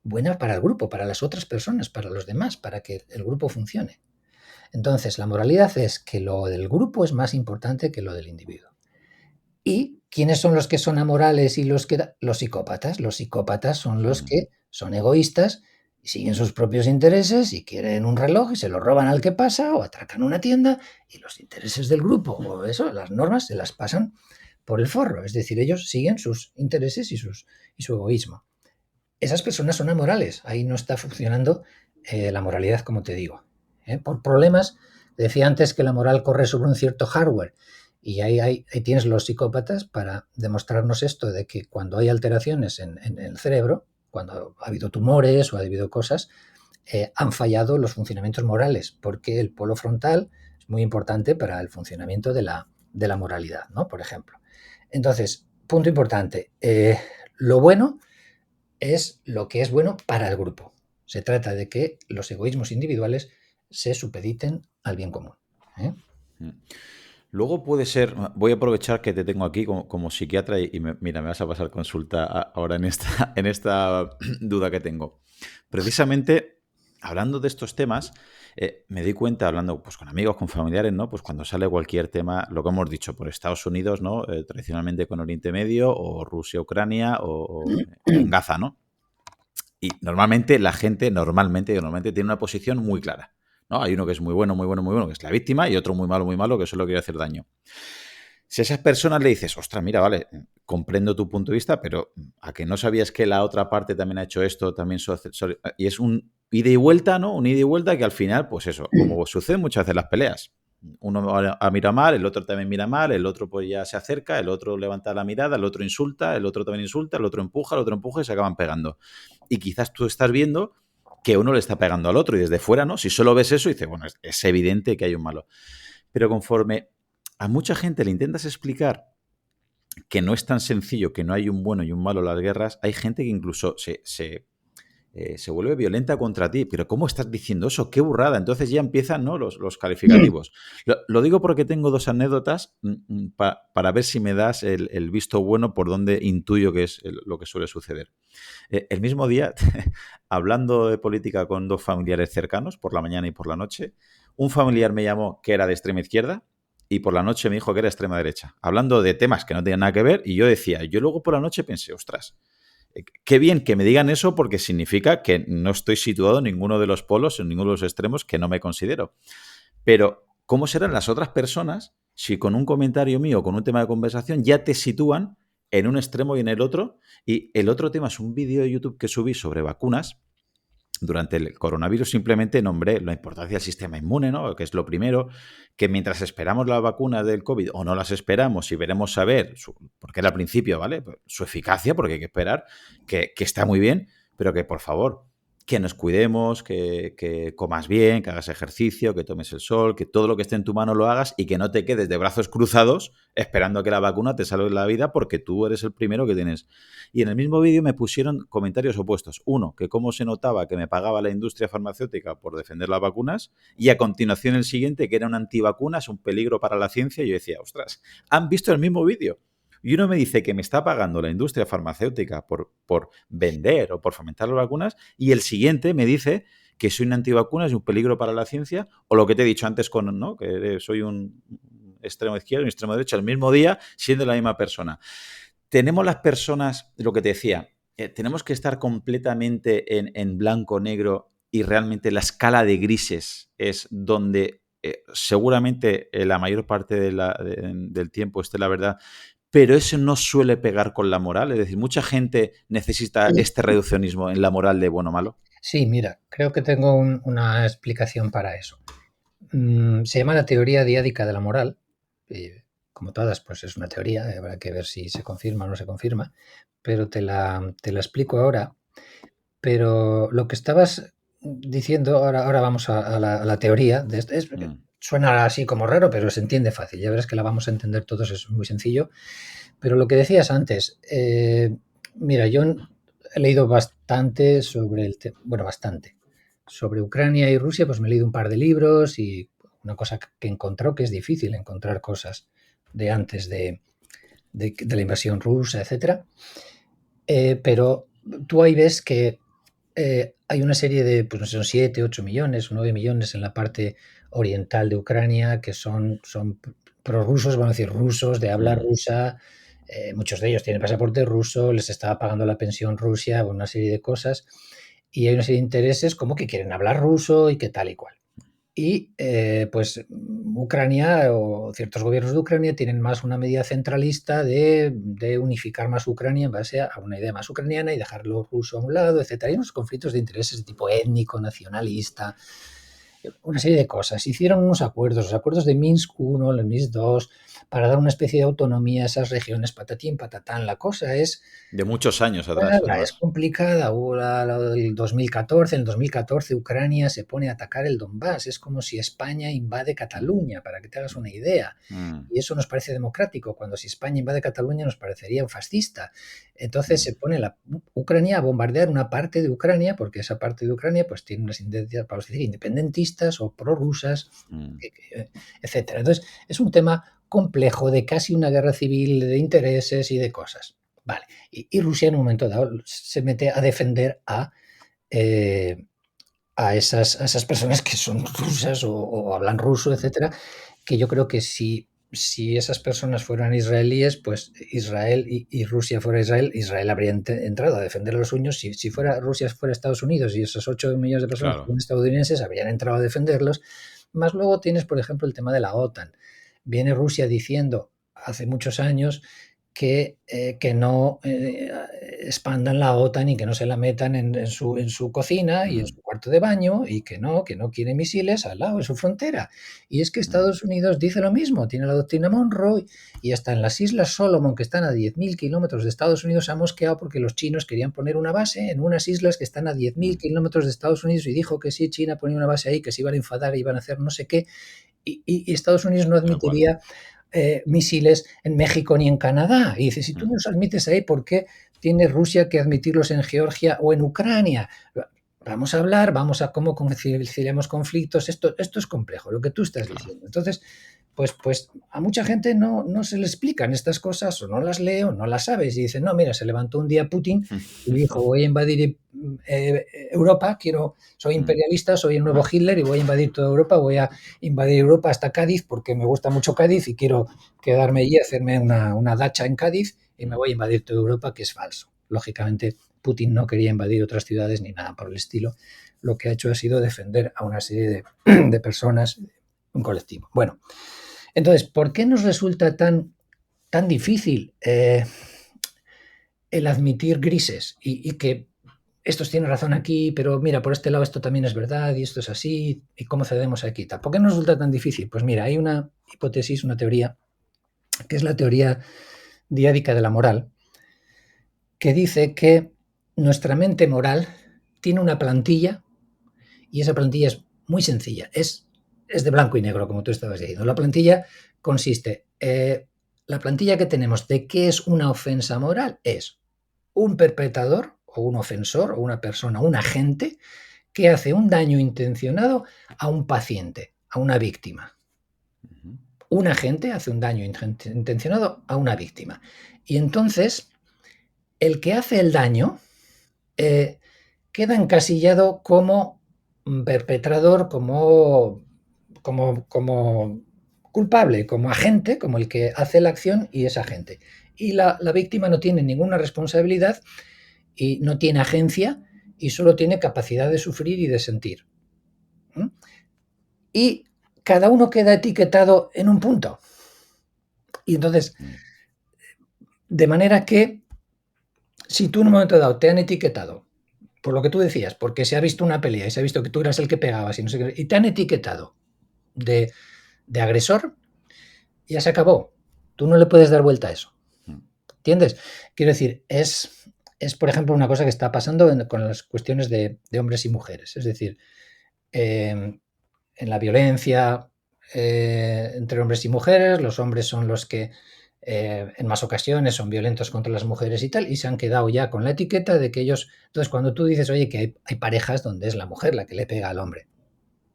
buena para el grupo, para las otras personas, para los demás, para que el grupo funcione. Entonces, la moralidad es que lo del grupo es más importante que lo del individuo. ¿Y quiénes son los que son amorales y los que... Los psicópatas. Los psicópatas son los que son egoístas y siguen sus propios intereses y quieren un reloj y se lo roban al que pasa o atracan una tienda y los intereses del grupo o eso, las normas se las pasan por el forro. Es decir, ellos siguen sus intereses y su egoísmo. Esas personas son amorales. Ahí no está funcionando la moralidad, como te digo. Por problemas, decía antes que la moral corre sobre un cierto hardware. Y ahí tienes los psicópatas para demostrarnos esto de que cuando hay alteraciones en el cerebro, cuando ha habido tumores o ha habido cosas, han fallado los funcionamientos morales, porque el polo frontal es muy importante para el funcionamiento de la moralidad, ¿no? Por ejemplo. Entonces, punto importante, lo bueno es lo que es bueno para el grupo. Se trata de que los egoísmos individuales se supediten al bien común. Luego puede ser, voy a aprovechar que te tengo aquí como psiquiatra y mira, me vas a pasar consulta ahora en esta duda que tengo. Precisamente, hablando de estos temas, me di cuenta, hablando pues con amigos, con familiares, ¿no? Pues cuando sale cualquier tema, lo que hemos dicho, por Estados Unidos, ¿no? Tradicionalmente con Oriente Medio, o Rusia, Ucrania, o en Gaza, ¿no? Y normalmente la gente, normalmente tiene una posición muy clara, ¿no? Hay uno que es muy bueno, muy bueno, muy bueno, que es la víctima, y otro muy malo, que solo quiere hacer daño. Si a esas personas le dices, ostras, mira, vale, comprendo tu punto de vista, pero a que no sabías que la otra parte también ha hecho esto, también y es un ida y vuelta, ¿no? Un ida y vuelta que al final, pues eso, como sucede muchas veces en las peleas, Uno mira mal, el otro también mira mal, el otro pues ya se acerca, el otro levanta la mirada, el otro insulta, el otro también insulta, el otro empuja y se acaban pegando. Y quizás tú estás viendo que uno le está pegando al otro y desde fuera, ¿no? Si solo ves eso, dices, bueno, es evidente que hay un malo. Pero conforme a mucha gente le intentas explicar que no es tan sencillo, que no hay un bueno y un malo en las guerras, hay gente que incluso se vuelve violenta contra ti. Pero ¿cómo estás diciendo eso? ¡Qué burrada! Entonces ya empiezan, ¿no?, los calificativos. Lo digo porque tengo dos anécdotas para ver si me das el visto bueno por donde intuyo que es lo que suele suceder. El mismo día, hablando de política con dos familiares cercanos, por la mañana y por la noche, un familiar me llamó que era de extrema izquierda y por la noche me dijo que era extrema derecha, hablando de temas que no tenían nada que ver, y yo decía, yo luego por la noche pensé, ostras, qué bien que me digan eso porque significa que no estoy situado en ninguno de los polos, en ninguno de los extremos que no me considero. Pero, ¿cómo serán las otras personas si con un comentario mío, con un tema de conversación, ya te sitúan en un extremo y en el otro? Y el otro tema es un vídeo de YouTube que subí sobre vacunas. Durante el coronavirus simplemente nombré la importancia del sistema inmune, ¿no?, que es lo primero, que mientras esperamos las vacunas del COVID o no las esperamos y veremos saber, porque era al principio, ¿vale?, pues su eficacia, porque hay que esperar, que está muy bien, pero que por favor, que nos cuidemos, que comas bien, que hagas ejercicio, que tomes el sol, que todo lo que esté en tu mano lo hagas y que no te quedes de brazos cruzados esperando a que la vacuna te salve la vida porque tú eres el primero que tienes. Y en el mismo vídeo me pusieron comentarios opuestos. Uno, que cómo se notaba que me pagaba la industria farmacéutica por defender las vacunas, y a continuación el siguiente, que era un antivacunas, un peligro para la ciencia, y yo decía, ostras, han visto el mismo vídeo. Y uno me dice que me está pagando la industria farmacéutica por vender o por fomentar las vacunas, y el siguiente me dice que soy un antivacunas y un peligro para la ciencia, o lo que te he dicho antes con, ¿no?, que soy un extremo izquierdo y un extremo derecho el mismo día, siendo la misma persona. Tenemos las personas, lo que te decía, tenemos que estar completamente en blanco-negro y realmente la escala de grises es donde seguramente la mayor parte del tiempo esté la verdad, pero eso no suele pegar con la moral. Es decir, mucha gente necesita este reduccionismo en la moral de bueno o malo. Sí, mira, creo que tengo una explicación para eso. Se llama la teoría diádica de la moral. Como todas, pues es una teoría, habrá que ver si se confirma o no se confirma, pero te la explico ahora. Pero lo que estabas diciendo, ahora vamos a la teoría. Suena así como raro, pero se entiende fácil. Ya verás que la vamos a entender todos, es muy sencillo. Pero lo que decías antes, mira, yo he leído bastante sobre bastante. Sobre Ucrania y Rusia, pues me he leído un par de libros y una cosa que he encontrado, que es difícil encontrar cosas de antes de la invasión rusa, etcétera. Pero tú ahí ves que hay una serie de, pues no sé, son 7, 8 millones, 9 millones en la parte oriental de Ucrania que son prorrusos, vamos a decir rusos, de habla rusa. Muchos de ellos tienen pasaporte ruso, les estaba pagando la pensión Rusia, una serie de cosas. Y hay una serie de intereses como que quieren hablar ruso y que tal y cual. Y pues Ucrania o ciertos gobiernos de Ucrania tienen más una medida centralista de unificar más Ucrania en base a una idea más ucraniana y dejarlo ruso a un lado, etcétera. Hay unos conflictos de intereses de tipo étnico, nacionalista, una serie de cosas. Hicieron unos acuerdos, los acuerdos de Minsk I, el Minsk II, para dar una especie de autonomía a esas regiones, patatín, patatán. La cosa es De muchos años atrás, es además. complicada. Hubo el 2014, en el 2014 Ucrania se pone a atacar el Donbass. Es como si España invade Cataluña, para que te hagas una idea. Y eso nos parece democrático, cuando si España invade Cataluña nos parecería un fascista. Entonces se pone Ucrania a bombardear una parte de Ucrania, porque esa parte de Ucrania pues tiene unas tendencias, vamos a decir, independentistas o prorrusas, etcétera. Entonces es un tema complejo de casi una guerra civil de intereses y de cosas. Vale. Y Rusia en un momento dado se mete a defender a esas personas que son rusas o hablan ruso, etcétera, que yo creo que si esas personas fueran israelíes, pues Israel y Rusia fuera Israel, Israel habría entrado a defender a los suyos. Si fuera Rusia fuera Estados Unidos y esos 8 millones de personas Claro. fueran estadounidenses, habrían entrado a defenderlos. Más luego tienes, por ejemplo, el tema de la OTAN. Viene Rusia diciendo hace muchos años que no expandan la OTAN y que no se la metan en su cocina y en mm, su cuarto de baño y que no quiere misiles al lado de su frontera. Y es que mm, Estados Unidos dice lo mismo, tiene la doctrina Monroe y hasta en las Islas Solomon, que están a 10.000 kilómetros de Estados Unidos, se ha mosqueado porque los chinos querían poner una base en unas islas que están a 10.000 mm. kilómetros de Estados Unidos y dijo que sí, China ponía una base ahí, que se iban a enfadar, iban a hacer no sé qué, y Estados Unidos no Tal cual. admitiría misiles en México ni en Canadá. Y dice, si tú Mm, no los admites ahí, ¿por qué tiene Rusia que admitirlos en Georgia o en Ucrania? Vamos a hablar, vamos a cómo conciliamos conflictos. Esto es complejo, lo que tú estás claro. diciendo. Entonces, pues a mucha gente no se le explican estas cosas o no las lee o no las sabes. Y dicen, no, mira, se levantó un día Putin y dijo, voy a invadir Europa, soy Mm, imperialista, soy el nuevo Hitler y voy a invadir toda Europa, voy a invadir Europa hasta Cádiz porque me gusta mucho Cádiz y quiero quedarme allí, hacerme una dacha en Cádiz y me mm, voy a invadir toda Europa, que es falso. Lógicamente, Putin no quería invadir otras ciudades ni nada por el estilo. Lo que ha hecho ha sido defender a una serie de personas, un colectivo. Bueno, entonces, ¿por qué nos resulta tan difícil el admitir grises y que estos tienen razón aquí, pero mira, por este lado esto también es verdad y esto es así, y cómo cedemos aquí? ¿Por qué nos resulta tan difícil? Pues mira, hay una hipótesis, una teoría, que es la teoría diádica de la moral, que dice que nuestra mente moral tiene una plantilla y esa plantilla es muy sencilla, es de blanco y negro, como tú estabas diciendo. La plantilla consiste, la plantilla que tenemos de qué es una ofensa moral es un perpetrador o un ofensor o una persona, un agente que hace un daño intencionado a un paciente, a una víctima. ujú, Un agente hace un daño intencionado a una víctima. Y entonces, el que hace el daño eh, queda encasillado como perpetrador, como culpable, como agente, como el que hace la acción y es agente. Y la víctima no tiene ninguna responsabilidad y no tiene agencia y solo tiene capacidad de sufrir y de sentir. ¿Mm? Y cada uno queda etiquetado en un punto. Y entonces, mm, de manera que si tú en un momento dado te han etiquetado, por lo que tú decías, porque se ha visto una pelea y se ha visto que tú eras el que pegabas y no sé qué, y te han etiquetado de agresor, ya se acabó. Tú no le puedes dar vuelta a eso. mm, ¿Entiendes? Quiero decir, por ejemplo, una cosa que está pasando con las cuestiones de hombres y mujeres. Es decir, en la violencia entre hombres y mujeres, los hombres son los que en más ocasiones son violentos contra las mujeres y tal, y se han quedado ya con la etiqueta de que ellos... Entonces, cuando tú dices, oye, que hay parejas donde es la mujer la que le pega al hombre,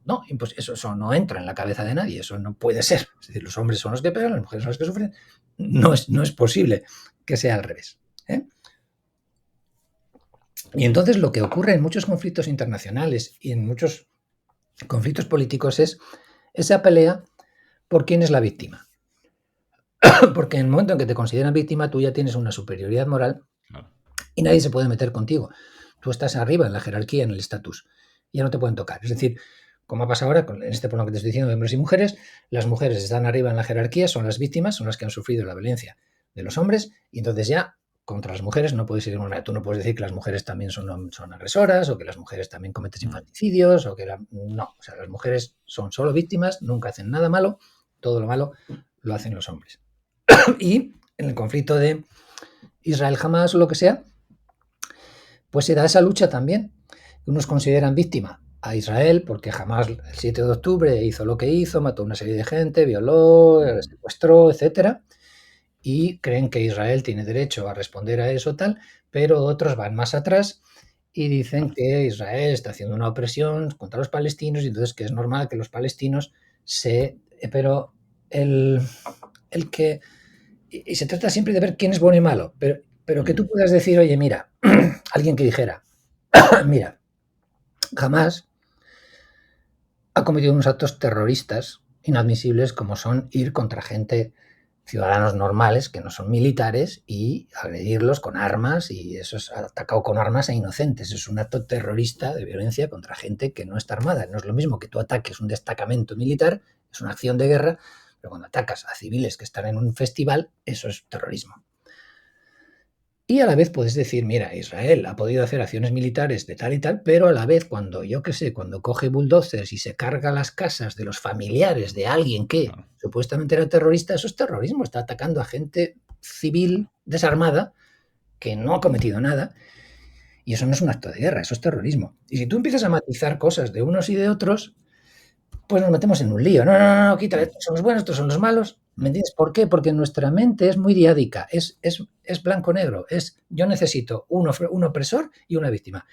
no, pues eso no entra en la cabeza de nadie, eso no puede ser. Es decir, los hombres son los que pegan, las mujeres son las que sufren. No es posible que sea al revés. ¿eh? Y entonces lo que ocurre en muchos conflictos internacionales y en muchos conflictos políticos es esa pelea por quién es la víctima. Porque en el momento en que te consideran víctima, tú ya tienes una superioridad moral claro. y nadie se puede meter contigo. Tú estás arriba en la jerarquía, en el estatus. Ya no te pueden tocar. Es decir, como ha pasado ahora, en este plano que te estoy diciendo de hombres y mujeres, las mujeres están arriba en la jerarquía, son las víctimas, son las que han sufrido la violencia de los hombres, y entonces ya contra las mujeres no puedes ir de manera. Tú no puedes decir que las mujeres también son agresoras, o que las mujeres también cometen Mm, infanticidios, no. O sea, las mujeres son solo víctimas, nunca hacen nada malo, todo lo malo lo hacen los hombres. Y en el conflicto de Israel-Jamás o lo que sea, pues se da esa lucha también. Unos consideran víctima a Israel porque jamás el 7 de octubre hizo lo que hizo, mató a una serie de gente, violó, mm, secuestró, etcétera, y creen que Israel tiene derecho a responder a eso tal, pero otros van más atrás y dicen claro. que Israel está haciendo una opresión contra los palestinos y entonces que es normal que los palestinos pero el, el que y se trata siempre de ver quién es bueno y malo, pero que tú Mm, puedas decir, oye, mira, alguien que dijera, mira, jamás ha cometido unos actos terroristas inadmisibles como son ir contra gente, ciudadanos normales, que no son militares, y agredirlos con armas, y eso es atacado con armas a inocentes. Es un acto terrorista de violencia contra gente que no está armada. No es lo mismo que tú ataques un destacamento militar, es una acción de guerra, pero cuando atacas a civiles que están en un festival, eso es terrorismo. Y a la vez puedes decir, mira, Israel ha podido hacer acciones militares de tal y tal, pero a la vez cuando, yo qué sé, cuando coge bulldozers y se carga las casas de los familiares de alguien que Claro, supuestamente era terrorista, eso es terrorismo, está atacando a gente civil desarmada que no ha cometido nada. Y eso no es un acto de guerra, eso es terrorismo. Y si tú empiezas a matizar cosas de unos y de otros, pues nos metemos en un lío. No, no, no, no, quítale, estos son los buenos, estos son los malos. ¿Me entiendes? ¿Por qué? Porque nuestra mente es muy diádica, es blanco-negro, es yo necesito un opresor y una víctima.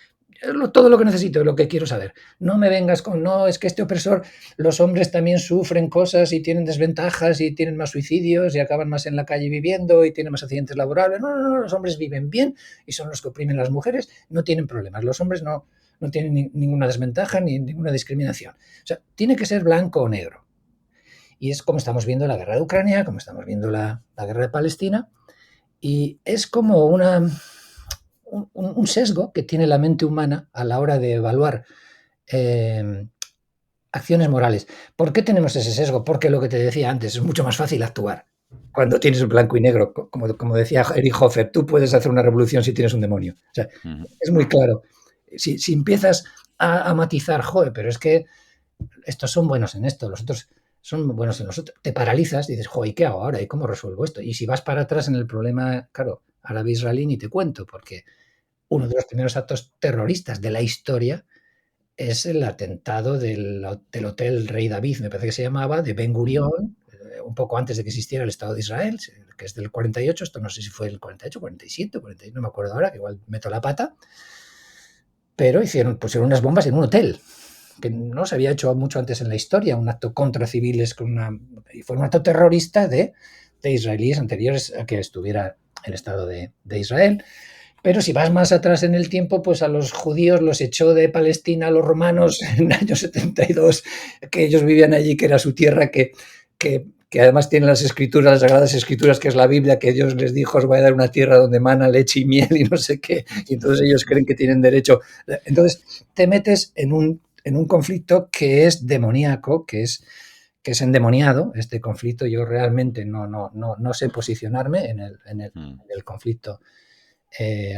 Todo lo que necesito es lo que quiero saber. No me vengas con, no, es que este opresor, los hombres también sufren cosas y tienen desventajas y tienen más suicidios y acaban más en la calle viviendo y tienen más accidentes laborables. No, no, no, los hombres viven bien y son los que oprimen a las mujeres, no tienen problemas. Los hombres no tienen ninguna desventaja ni ninguna discriminación. O sea, tiene que ser blanco o negro. Y es como estamos viendo la guerra de Ucrania, como estamos viendo la guerra de Palestina, y es como un sesgo que tiene la mente humana a la hora de evaluar acciones morales. ¿Por qué tenemos ese sesgo? Porque lo que te decía antes, es mucho más fácil actuar cuando tienes un blanco y negro. Como decía Erich Hofer, tú puedes hacer una revolución si tienes un demonio. O sea, es muy claro. Si empiezas a matizar, joder, pero es que estos son buenos en esto, los otros son buenos en los otros, te paralizas y dices, joder, ¿y qué hago ahora? ¿Y cómo resuelvo esto? Y si vas para atrás en el problema, claro, árabe-israelí ni te cuento, porque uno de los primeros actos terroristas de la historia es el atentado del Hotel Rey David, me parece que se llamaba, de Ben Gurión, un poco antes de que existiera el Estado de Israel, que es del 48, esto no sé si fue el 48, 47, 48, no me acuerdo ahora, que igual meto la pata, pero pusieron unas bombas en un hotel, que no se había hecho mucho antes en la historia, un acto contra civiles, y fue un acto terrorista de israelíes anteriores a que estuviera el Estado de Israel. Pero si vas más atrás en el tiempo, pues a los judíos los echó de Palestina a los romanos en el año 72, que ellos vivían allí, que era su tierra, que además tienen las escrituras, las sagradas escrituras, que es la Biblia, que Dios les dijo, os voy a dar una tierra donde mana leche y miel y no sé qué, y entonces ellos creen que tienen derecho. Entonces te metes en un conflicto que es demoníaco, que es endemoniado, este conflicto. Yo realmente no sé posicionarme en el conflicto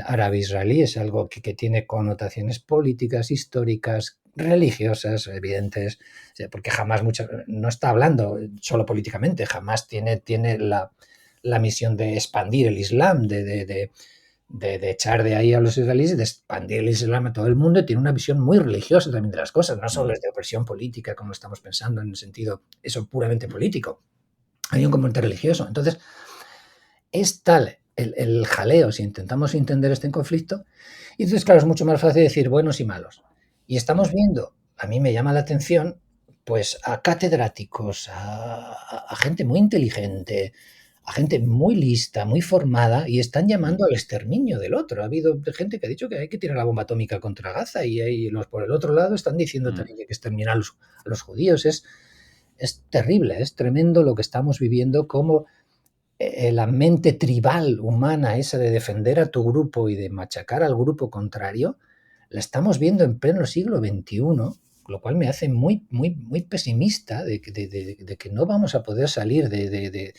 árabe-israelí, es algo que tiene connotaciones políticas, históricas, religiosas, evidentes, o sea, porque jamás no está hablando solo políticamente, jamás tiene la misión de expandir el Islam, de echar de ahí a los israelíes y de expandir el Islam a todo el mundo, y tiene una visión muy religiosa también de las cosas, no solo es de opresión política como estamos pensando en el sentido eso puramente político, hay un componente religioso. Entonces, es tal el jaleo si intentamos entender este conflicto, y entonces, claro, es mucho más fácil decir buenos y malos. Y estamos viendo, a mí me llama la atención, pues a catedráticos, a gente muy inteligente, a gente muy lista, muy formada, y están llamando al exterminio del otro. Ha habido gente que ha dicho que hay que tirar la bomba atómica contra Gaza, y los por el otro lado están diciendo también que hay que exterminar a los judíos. Es terrible, es tremendo lo que estamos viviendo, como la mente tribal humana, esa de defender a tu grupo y de machacar al grupo contrario, la estamos viendo en pleno siglo XXI, lo cual me hace muy, muy, muy pesimista de que no vamos a poder salir de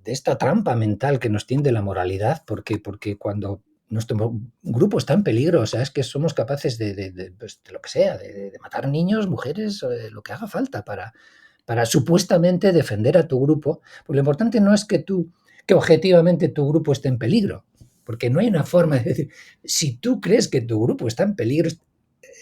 esta trampa mental que nos tiende la moralidad, porque cuando nuestro grupo está en peligro, o sea, es que somos capaces pues, de lo que sea, de matar niños, mujeres, lo que haga falta para supuestamente defender a tu grupo. Pues lo importante no es que objetivamente tu grupo esté en peligro, porque no hay una forma de decir, si tú crees que tu grupo está en peligro,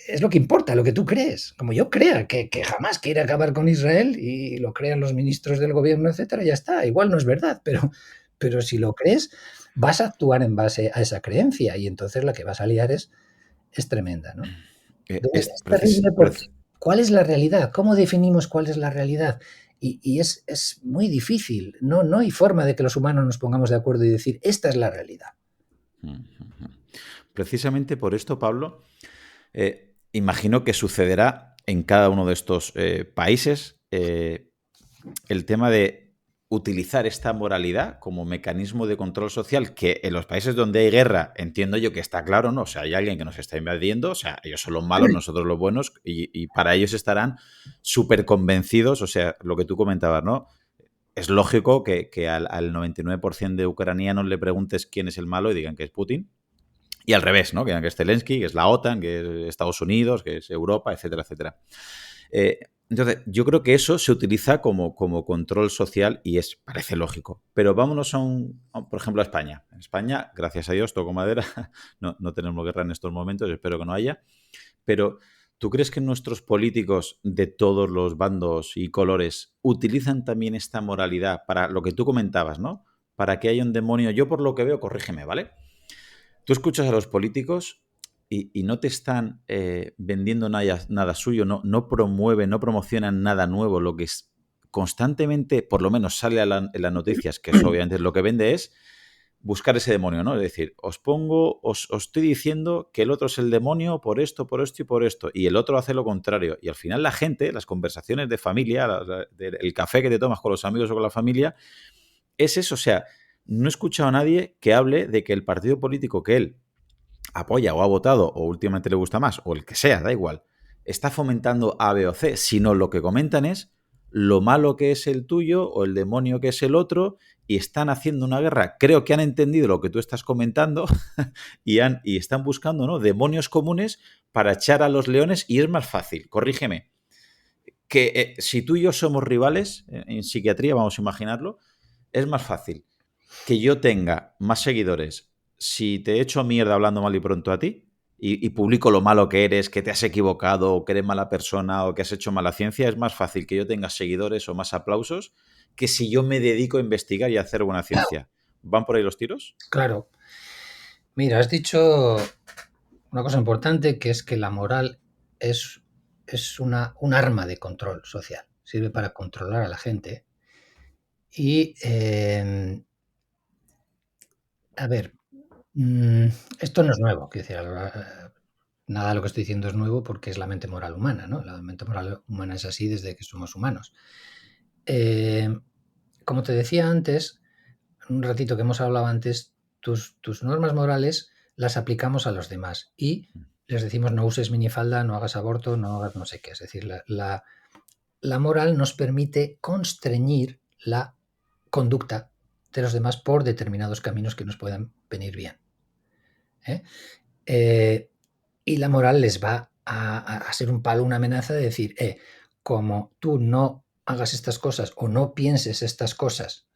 es lo que importa, lo que tú crees. Como yo crea que jamás quiere acabar con Israel, y lo crean los ministros del gobierno, etcétera, ya está. Igual no es verdad, pero si lo crees, vas a actuar en base a esa creencia, y entonces la que vas a liar es tremenda, ¿no? Entonces, Es es terrible porque ¿cuál es la realidad? ¿Cómo definimos cuál es la realidad? Y es muy difícil. No hay forma de que los humanos nos pongamos de acuerdo y decir, esta es la realidad. Precisamente por esto, Pablo, imagino que sucederá en cada uno de estos países el tema de utilizar esta moralidad como mecanismo de control social, que en los países donde hay guerra entiendo yo que está claro, ¿no? O sea, hay alguien que nos está invadiendo, o sea, ellos son los malos, nosotros los buenos, y para ellos estarán súper convencidos, o sea, lo que tú comentabas, ¿no? es lógico que al 99% de ucranianos le preguntes quién es el malo y digan que es Putin. Y al revés, ¿no? Que digan que es Zelensky, que es la OTAN, que es Estados Unidos, que es Europa, etcétera, etcétera. Entonces, yo creo que eso se utiliza como control social y parece lógico. Pero vámonos por ejemplo, a España. En España, gracias a Dios, toco madera, no tenemos guerra en estos momentos, espero que no haya. Pero, ¿tú crees que nuestros políticos de todos los bandos y colores utilizan también esta moralidad para lo que tú comentabas, ¿no? Para que haya un demonio. Yo, por lo que veo, corrígeme, ¿vale? Tú escuchas a los políticos y no te están vendiendo nada suyo, no promueven, no promocionan nada nuevo. Lo que es constantemente, por lo menos sale en las noticias, que eso obviamente lo que vende es buscar ese demonio, ¿no? Es decir, os estoy diciendo que el otro es el demonio por esto y por esto, y el otro hace lo contrario. Y al final la gente, las conversaciones de familia, el café que te tomas con los amigos o con la familia, es eso. O sea, no he escuchado a nadie que hable de que el partido político que él apoya o ha votado o últimamente le gusta más, o el que sea, da igual, está fomentando A, B o C, sino lo que comentan es lo malo que es el tuyo o el demonio que es el otro y están haciendo una guerra. Creo que han entendido lo que tú estás comentando y están buscando, ¿no?, demonios comunes para echar a los leones y es más fácil, corrígeme, que si tú y yo somos rivales en psiquiatría, vamos a imaginarlo, es más fácil que yo tenga más seguidores si te echo mierda hablando mal y pronto a ti y publico lo malo que eres, que te has equivocado, o que eres mala persona, o que has hecho mala ciencia, es más fácil que yo tenga seguidores o más aplausos que si yo me dedico a investigar y a hacer buena ciencia. ¿Van por ahí los tiros? Claro. Mira, has dicho una cosa importante, que es que la moral es un arma de control social. Sirve para controlar a la gente. Y, a ver, esto no es nuevo. Quiero decir, nada de lo que estoy diciendo es nuevo porque es la mente moral humana, ¿no? La mente moral humana es así desde que somos humanos. Como te decía antes, un ratito que hemos hablado antes, tus normas morales las aplicamos a los demás y les decimos no uses minifalda, no hagas aborto, no hagas no sé qué. Es decir, la moral nos permite constreñir la conducta de los demás por determinados caminos que nos puedan venir bien. ¿eh? Y la moral les va a ser un palo, una amenaza de decir, como tú no hagas estas cosas o no pienses estas cosas,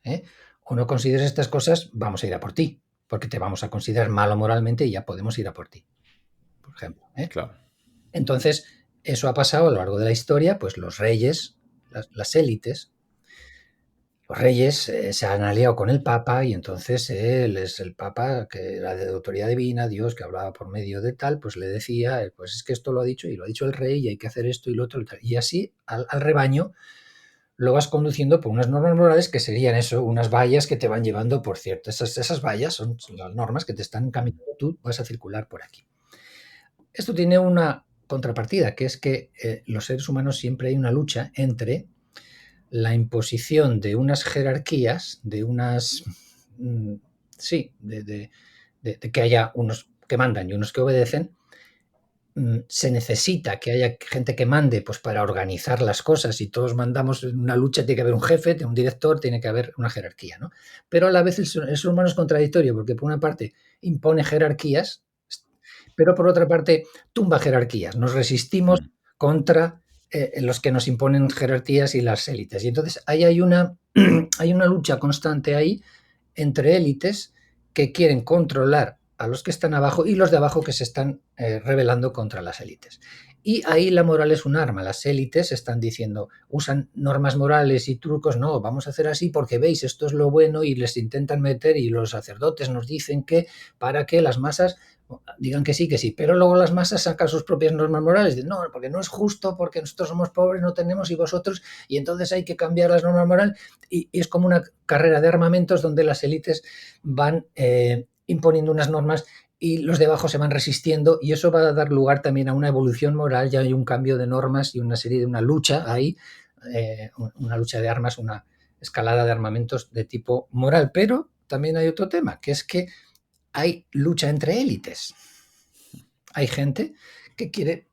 o no consideres estas cosas, vamos a ir a por ti, porque te vamos a considerar malo moralmente y ya podemos ir a por ti, por ejemplo. Claro. Entonces, eso ha pasado a lo largo de la historia, pues los reyes, las élites, los reyes se han aliado con el Papa y entonces él es el Papa que era de autoridad divina, Dios que hablaba por medio de tal, pues le decía, pues es que esto lo ha dicho y lo ha dicho el rey y hay que hacer esto y lo otro y tal. Y así al rebaño lo vas conduciendo por unas normas morales que serían eso, unas vallas que te van llevando por cierto. Esas vallas son las normas que te están encaminando, tú vas a circular por aquí. Esto tiene una contrapartida, que es que los seres humanos siempre hay una lucha entre la imposición de unas jerarquías, de unas... sí, de que haya unos que mandan y unos que obedecen. Se necesita que haya gente que mande pues para organizar las cosas y todos mandamos en una lucha, tiene que haber un jefe, un director, tiene que haber una jerarquía, ¿no? Pero a la vez el ser humano es contradictorio porque por una parte impone jerarquías, pero por otra parte tumba jerarquías. Nos resistimos contra los que nos imponen jerarquías y las élites. Y entonces ahí hay una lucha constante ahí entre élites que quieren controlar a los que están abajo y los de abajo que se están rebelando contra las élites. Y ahí la moral es un arma. Las élites están diciendo, usan normas morales y trucos, no, vamos a hacer así porque veis, esto es lo bueno y les intentan meter y los sacerdotes nos dicen que para que las masas digan que sí, pero luego las masas sacan sus propias normas morales, dicen, no, porque no es justo, porque nosotros somos pobres, no tenemos y vosotros, y entonces hay que cambiar las normas morales, y es como una carrera de armamentos donde las élites van imponiendo unas normas y los de abajo se van resistiendo y eso va a dar lugar también a una evolución moral, ya hay un cambio de normas y una lucha ahí, una lucha de armas, una escalada de armamentos de tipo moral, pero también hay otro tema, que es que hay lucha entre élites. Hay gente que quiere,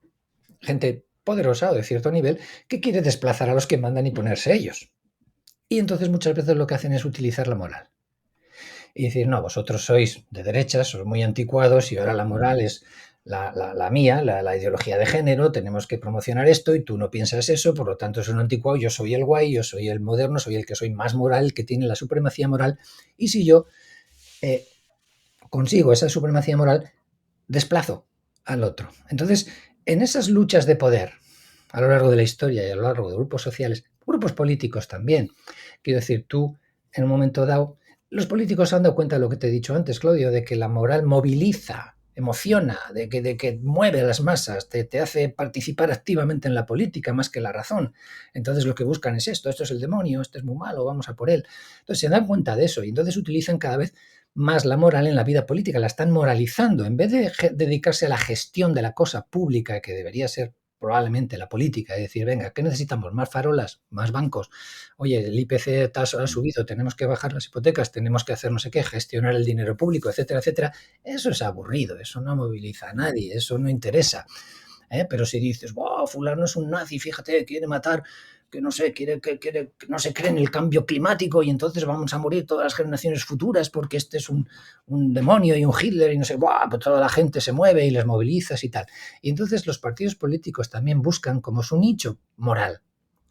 gente poderosa o de cierto nivel, que quiere desplazar a los que mandan y ponerse ellos. Y entonces muchas veces lo que hacen es utilizar la moral. Y decir, no, vosotros sois de derechas, sois muy anticuados y ahora la moral es la mía, la ideología de género, tenemos que promocionar esto y tú no piensas eso, por lo tanto es un anticuado, yo soy el guay, yo soy el moderno, soy el que soy más moral, el que tiene la supremacía moral. Y si yo eh, consigo esa supremacía moral, desplazo al otro. Entonces, en esas luchas de poder, a lo largo de la historia y a lo largo de grupos sociales, grupos políticos también, quiero decir, tú en un momento dado, los políticos se han dado cuenta de lo que te he dicho antes, Claudio, de que la moral moviliza, emociona, de que mueve a las masas, te hace participar activamente en la política más que la razón. Entonces lo que buscan es esto es el demonio, esto es muy malo, vamos a por él. Entonces se dan cuenta de eso y entonces utilizan cada vez más la moral en la vida política, la están moralizando. En vez de dedicarse a la gestión de la cosa pública, que debería ser probablemente la política, es decir, venga, ¿qué necesitamos? Más farolas, más bancos. Oye, el IPC ha subido, tenemos que bajar las hipotecas, tenemos que hacer no sé qué, gestionar el dinero público, etcétera, etcétera. Eso es aburrido, eso no moviliza a nadie, eso no interesa. Pero si dices, wow, fulano es un nazi, fíjate, quiere matar, que no sé, que no se cree en el cambio climático y entonces vamos a morir todas las generaciones futuras porque este es un demonio y un Hitler y no sé, wow, pues toda la gente se mueve y les movilizas y tal. Y entonces los partidos políticos también buscan como su nicho moral,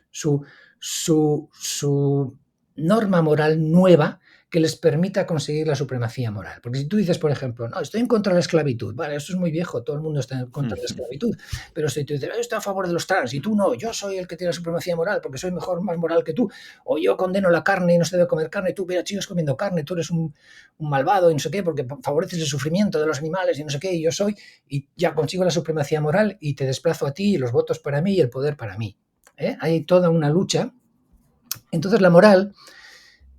su, su norma moral nueva que les permita conseguir la supremacía moral. Porque si tú dices, por ejemplo, no, estoy en contra de la esclavitud, vale, eso es muy viejo, todo el mundo está en contra de la esclavitud, pero si tú dices, estoy a favor de los trans y tú no, yo soy el que tiene la supremacía moral porque soy mejor, más moral que tú, o yo condeno la carne y no se debe comer carne, tú, mira, sigues comiendo carne, tú eres un malvado y no sé qué, porque favoreces el sufrimiento de los animales y no sé qué, y yo soy, y ya consigo la supremacía moral y te desplazo a ti y los votos para mí y el poder para mí. Hay toda una lucha. Entonces la moral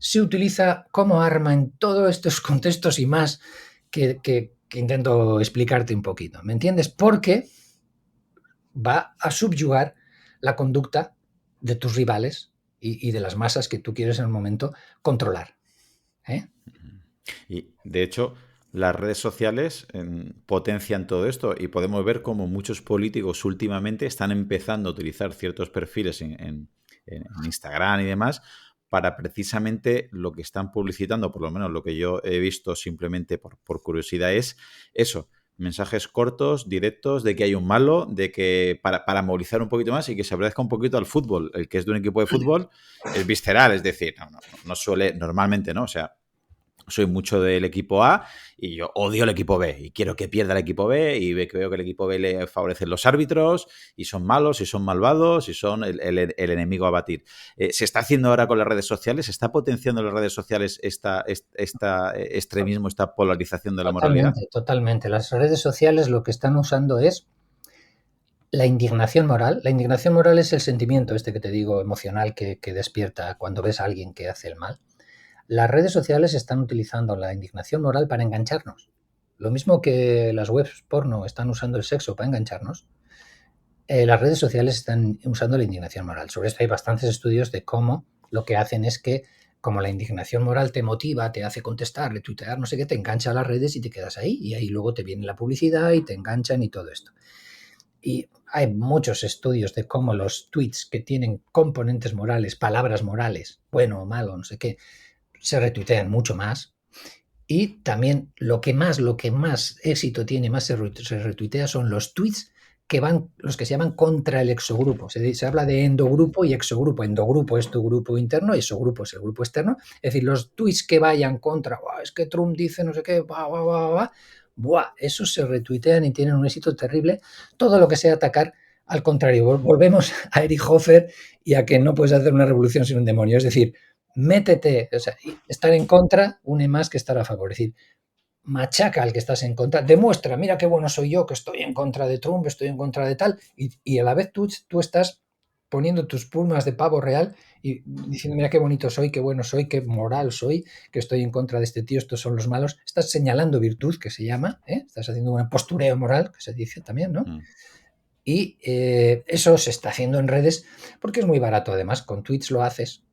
se utiliza como arma en todos estos contextos y más que intento explicarte un poquito. ¿Me entiendes? Porque va a subyugar la conducta de tus rivales y de las masas que tú quieres en el momento controlar. Y de hecho, las redes sociales potencian todo esto y podemos ver cómo muchos políticos últimamente están empezando a utilizar ciertos perfiles en Instagram y demás para precisamente lo que están publicitando, por lo menos lo que yo he visto simplemente por curiosidad, es eso. Mensajes cortos, directos, de que hay un malo, de que para movilizar un poquito más y que se parezca un poquito al fútbol. El que es de un equipo de fútbol es visceral, es decir, no suele, normalmente no, o sea, soy mucho del equipo A y yo odio el equipo B y quiero que pierda el equipo B y veo que el equipo B le favorecen los árbitros y son malos y son malvados y son el enemigo a batir. ¿Se está haciendo ahora con las redes sociales? ¿Se está potenciando en las redes sociales esta extremismo, esta polarización de la moralidad? Totalmente, totalmente. Las redes sociales lo que están usando es la indignación moral. La indignación moral es el sentimiento este que te digo emocional que despierta cuando ves a alguien que hace el mal. Las redes sociales están utilizando la indignación moral para engancharnos. Lo mismo que las webs porno están usando el sexo para engancharnos, las redes sociales están usando la indignación moral. Sobre esto hay bastantes estudios de cómo lo que hacen es que, como la indignación moral te motiva, te hace contestar, retuitear, no sé qué, te engancha a las redes y te quedas ahí. Y ahí luego te viene la publicidad y te enganchan y todo esto. Y hay muchos estudios de cómo los tweets que tienen componentes morales, palabras morales, bueno o malo, no sé qué, se retuitean mucho más. Y también lo que más éxito tiene, más se retuitea, son los tweets que van, los que se llaman contra el exogrupo. Se habla de endogrupo y exogrupo. Endogrupo es tu grupo interno y exogrupo es el grupo externo. Es decir, los tweets que vayan contra, es que Trump dice no sé qué, esos se retuitean y tienen un éxito terrible. Todo lo que sea atacar, al contrario, volvemos a Erich Hofer y a que no puedes hacer una revolución sin un demonio. Es decir, métete, o sea, estar en contra une más que estar a favor. Es decir, machaca al que estás en contra, demuestra, mira qué bueno soy yo, que estoy en contra de Trump, estoy en contra de tal, y a la vez tú estás poniendo tus plumas de pavo real y diciendo, mira qué bonito soy, qué bueno soy, qué moral soy, que estoy en contra de este tío, estos son los malos. Estás señalando virtud, que se llama, estás haciendo un postureo moral, que se dice también, ¿no? Mm. Y eso se está haciendo en redes porque es muy barato, además, con tweets lo haces.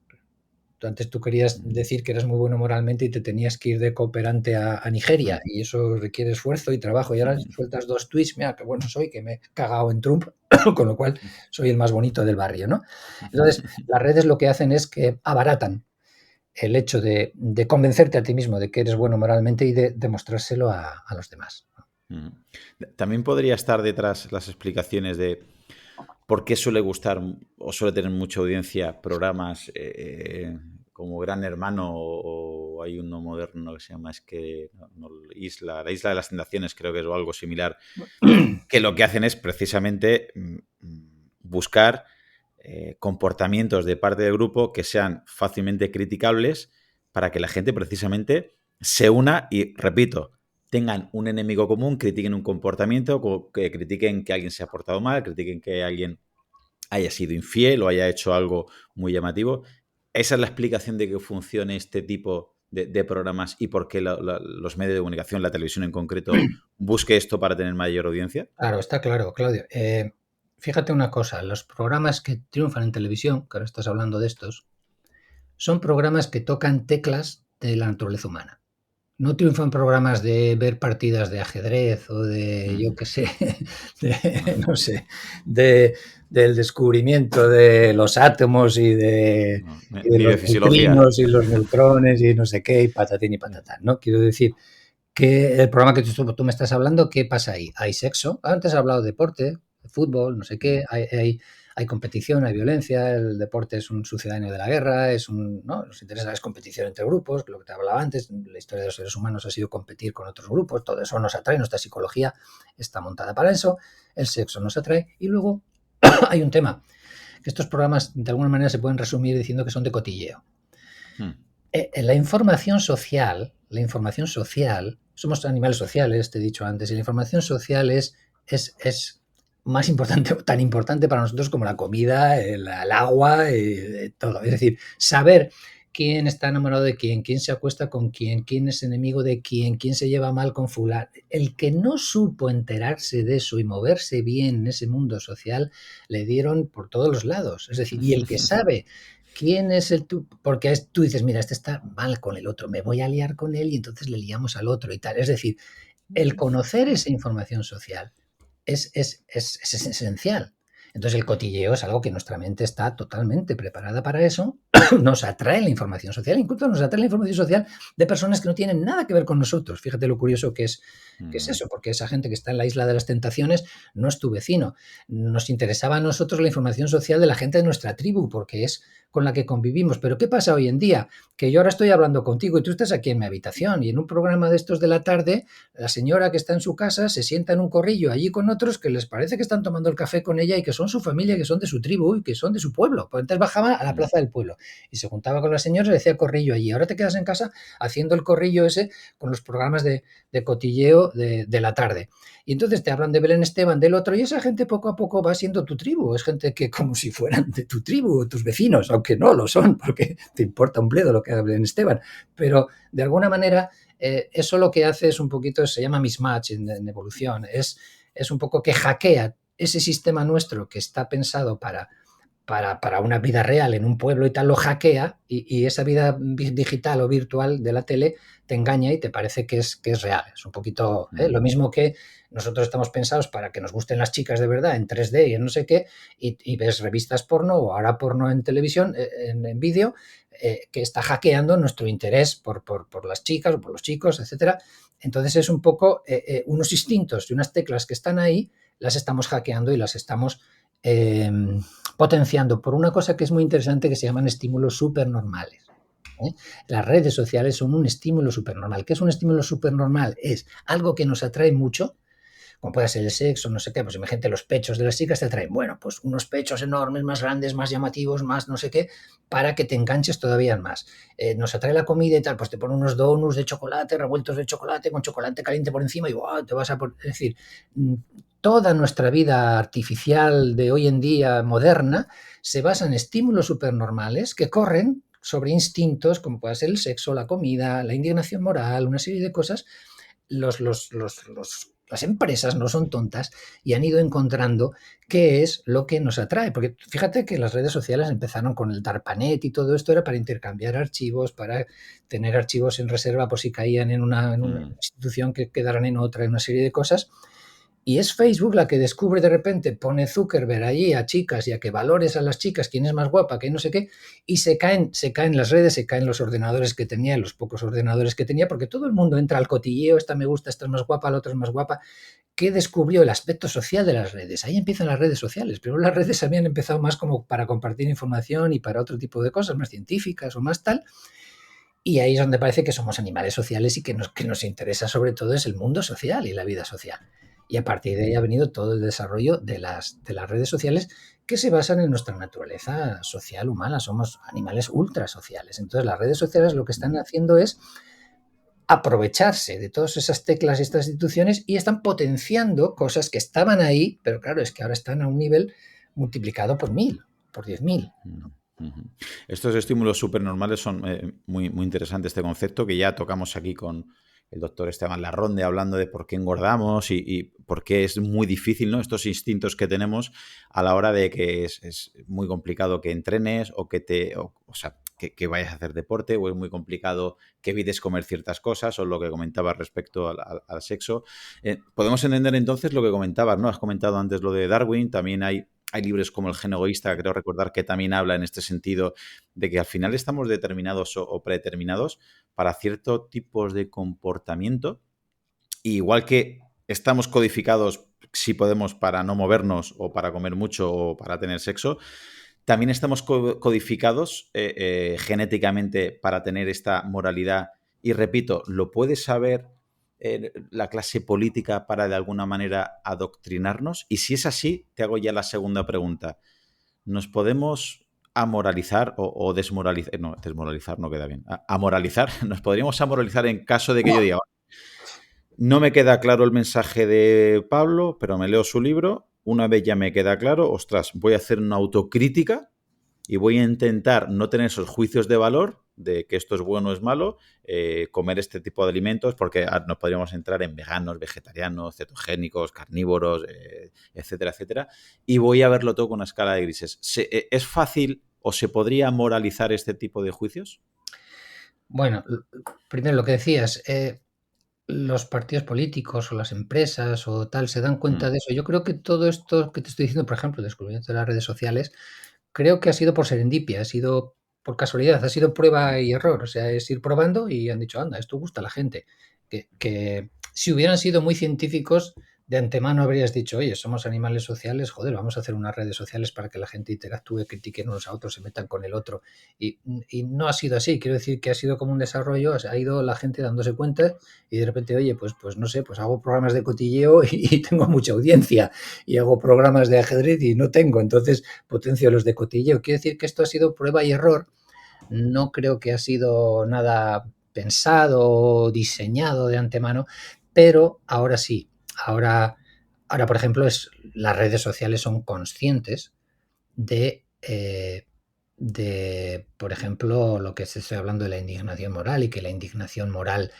Antes tú querías decir que eres muy bueno moralmente y te tenías que ir de cooperante a Nigeria, y eso requiere esfuerzo y trabajo, y ahora sueltas 2 tweets, mira qué bueno soy, que me he cagado en Trump, con lo cual soy el más bonito del barrio, ¿no? Entonces, las redes lo que hacen es que abaratan el hecho de convencerte a ti mismo de que eres bueno moralmente y de demostrárselo a los demás. También podría estar detrás las explicaciones de por qué suele gustar o suele tener mucha audiencia programas como Gran Hermano, o hay uno moderno que se llama la Isla de las Tentaciones, creo que es, o algo similar, que lo que hacen es precisamente buscar comportamientos de parte del grupo que sean fácilmente criticables para que la gente precisamente se una y, repito, tengan un enemigo común, critiquen un comportamiento, que critiquen que alguien se ha portado mal, critiquen que alguien haya sido infiel o haya hecho algo muy llamativo. Esa es la explicación de que funcione este tipo de programas y por qué los medios de comunicación, la televisión en concreto, busque esto para tener mayor audiencia. Claro, está claro, Claudio. Fíjate una cosa, los programas que triunfan en televisión, que ahora estás hablando de estos, son programas que tocan teclas de la naturaleza humana. No triunfan programas de ver partidas de ajedrez o de, yo qué sé, no sé, del descubrimiento de los átomos y de Ni de los fisiología. neutrinos y los neutrones y no sé qué, y patatín y patatán, ¿no? Quiero decir que el programa que tú me estás hablando, ¿qué pasa ahí? Hay sexo. Antes he hablado de deporte, de fútbol, no sé qué. Hay competición, hay violencia. El deporte es un sucedáneo de la guerra. ¿No? Nos interesa la competición entre grupos, lo que te hablaba antes. La historia de los seres humanos ha sido competir con otros grupos. Todo eso nos atrae. Nuestra psicología está montada para eso. El sexo nos atrae. Y luego hay un tema, que estos programas de alguna manera se pueden resumir diciendo que son de cotilleo. La información social, somos animales sociales, te he dicho antes, y la información social es más importante, tan importante para nosotros como la comida, el agua, todo. Es decir, saber quién está enamorado de quién se acuesta con quién es enemigo de quién se lleva mal con fulano. El que no supo enterarse de eso y moverse bien en ese mundo social, le dieron por todos los lados. Es decir, y el que sabe quién es porque tú dices, mira, este está mal con el otro, me voy a liar con él y entonces le liamos al otro y tal. Es decir, el conocer esa información social es esencial. Entonces el cotilleo es algo que nuestra mente está totalmente preparada para eso. Nos atrae la información social, incluso nos atrae la información social de personas que no tienen nada que ver con nosotros. Fíjate lo curioso que es eso, porque esa gente que está en la Isla de las Tentaciones no es tu vecino. Nos interesaba a nosotros la información social de la gente de nuestra tribu, porque es con la que convivimos. Pero ¿qué pasa hoy en día? Que yo ahora estoy hablando contigo y tú estás aquí en mi habitación, y en un programa de estos de la tarde, la señora que está en su casa se sienta en un corrillo allí con otros que les parece que están tomando el café con ella y que son su familia, que son de su tribu y que son de su pueblo. Pues entonces bajaba a la plaza del pueblo y se juntaba con la señora y decía corrillo allí. Ahora te quedas en casa haciendo el corrillo ese con los programas de cotilleo de la tarde. Y entonces te hablan de Belén Esteban, del otro, y esa gente poco a poco va siendo tu tribu. Es gente que como si fueran de tu tribu, tus vecinos, aunque no lo son, porque te importa un bledo lo que haga Belén Esteban. Pero de alguna manera eso lo que hace es un poquito, se llama mismatch en evolución, es un poco que hackea ese sistema nuestro que está pensado para una vida real en un pueblo y tal, lo hackea y esa vida digital o virtual de la tele te engaña y te parece que es real. Es un poquito lo mismo que nosotros estamos pensados para que nos gusten las chicas de verdad en 3D y en no sé qué, y ves revistas porno o ahora porno en televisión, en vídeo, que está hackeando nuestro interés por las chicas o por los chicos, etcétera. Entonces es un poco unos instintos y unas teclas que están ahí, las estamos hackeando y las estamos potenciando por una cosa que es muy interesante que se llaman estímulos supernormales. Las redes sociales son un estímulo supernormal. ¿Qué es un estímulo supernormal? Es algo que nos atrae mucho, como puede ser el sexo, no sé qué, pues imagínate los pechos de las chicas te atraen, bueno, pues unos pechos enormes, más grandes, más llamativos, más no sé qué, para que te enganches todavía más. Nos atrae la comida y tal, pues te ponen unos donuts de chocolate, revueltos de chocolate, con chocolate caliente por encima y wow, te vas a... Es decir, toda nuestra vida artificial de hoy en día moderna se basa en estímulos supernormales que corren sobre instintos como puede ser el sexo, la comida, la indignación moral, una serie de cosas. Los las empresas no son tontas y han ido encontrando qué es lo que nos atrae. Porque fíjate que las redes sociales empezaron con el DARPANET y todo esto era para intercambiar archivos, para tener archivos en reserva por si caían en una institución que quedaran en otra, en una serie de cosas. Y es Facebook la que descubre de repente, pone Zuckerberg allí a chicas y a que valores a las chicas, quién es más guapa, que no sé qué, y se caen las redes, se caen los ordenadores que tenía, los pocos ordenadores que tenía, porque todo el mundo entra al cotilleo, esta me gusta, esta es más guapa, la otra es más guapa. ¿Qué descubrió? El aspecto social de las redes. Ahí empiezan las redes sociales, pero las redes habían empezado más como para compartir información y para otro tipo de cosas, más científicas o más tal. Y ahí es donde parece que somos animales sociales y que nos interesa sobre todo es el mundo social y la vida social. Y a partir de ahí ha venido todo el desarrollo de las redes sociales que se basan en nuestra naturaleza social humana. Somos animales ultra sociales. Entonces las redes sociales lo que están haciendo es aprovecharse de todas esas teclas y estas instituciones y están potenciando cosas que estaban ahí, pero claro, es que ahora están a un nivel multiplicado por 1000, por 10.000. Estos estímulos supernormales son muy, muy interesantes, este concepto que ya tocamos aquí con el doctor Esteban Larronde, hablando de por qué engordamos y por qué es muy difícil, ¿no? Estos instintos que tenemos a la hora de que es muy complicado que entrenes o que vayas a hacer deporte, o es muy complicado que evites comer ciertas cosas, o lo que comentabas respecto al sexo. Podemos entender entonces lo que comentabas, ¿no? Has comentado antes lo de Darwin, también hay libros como El gen egoísta, creo recordar que también habla en este sentido de que al final estamos determinados o predeterminados para ciertos tipos de comportamiento, y igual que estamos codificados, si podemos, para no movernos o para comer mucho o para tener sexo, también estamos codificados genéticamente para tener esta moralidad. Y repito, ¿lo puede saber la clase política para de alguna manera adoctrinarnos? Y si es así, te hago ya la segunda pregunta. ¿Nos podemos amoralizar o desmoralizar? No, desmoralizar no queda bien. Amoralizar. ¿Nos podríamos amoralizar en caso de que yo diga, no me queda claro el mensaje de Pablo, pero me leo su libro? Una vez ya me queda claro, ostras, voy a hacer una autocrítica y voy a intentar no tener esos juicios de valor de que esto es bueno o es malo, comer este tipo de alimentos, porque nos podríamos entrar en veganos, vegetarianos, cetogénicos, carnívoros, etcétera, etcétera, y voy a verlo todo con una escala de grises. ¿Es fácil o se podría moralizar este tipo de juicios? Bueno, primero lo que decías, los partidos políticos o las empresas o tal se dan cuenta de eso. Yo creo que todo esto que te estoy diciendo, por ejemplo, el descubrimiento de las redes sociales, creo que ha sido por serendipia, ha sido por casualidad, ha sido prueba y error. O sea, es ir probando y han dicho, anda, esto gusta a la gente. Que si hubieran sido muy científicos, de antemano habrías dicho, oye, somos animales sociales, joder, vamos a hacer unas redes sociales para que la gente interactúe, critiquen unos a otros, se metan con el otro. Y no ha sido así, quiero decir que ha sido como un desarrollo, o sea, ha ido la gente dándose cuenta y de repente, oye, pues no sé, pues hago programas de cotilleo y tengo mucha audiencia y hago programas de ajedrez y no tengo, entonces potencio los de cotilleo. Quiero decir que esto ha sido prueba y error, no creo que ha sido nada pensado o diseñado de antemano, pero ahora sí, ahora por ejemplo, las redes sociales son conscientes por ejemplo, lo que se estoy hablando de la indignación moral y que la indignación moral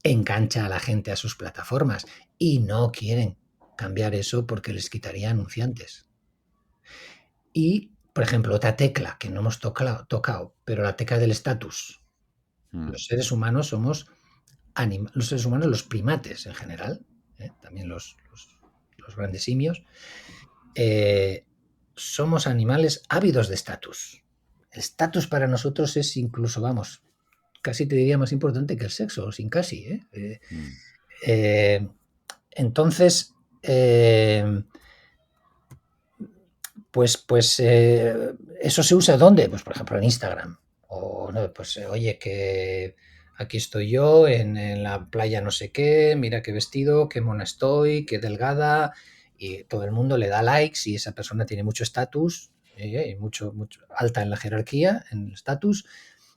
engancha a la gente a sus plataformas y no quieren cambiar eso porque les quitaría anunciantes. Y, por ejemplo, otra tecla que no hemos tocado, pero la tecla del estatus. Los seres humanos somos los seres humanos, los primates en general, también los grandes simios, somos animales ávidos de estatus. El estatus para nosotros es incluso, vamos, casi te diría más importante que el sexo, sin casi. Entonces, pues eso se usa ¿dónde? Pues por ejemplo en Instagram. O no, pues oye, que aquí estoy yo en la playa no sé qué, mira qué vestido, qué mona estoy, qué delgada, y todo el mundo le da likes y esa persona tiene mucho estatus, mucho alta en la jerarquía, en el estatus,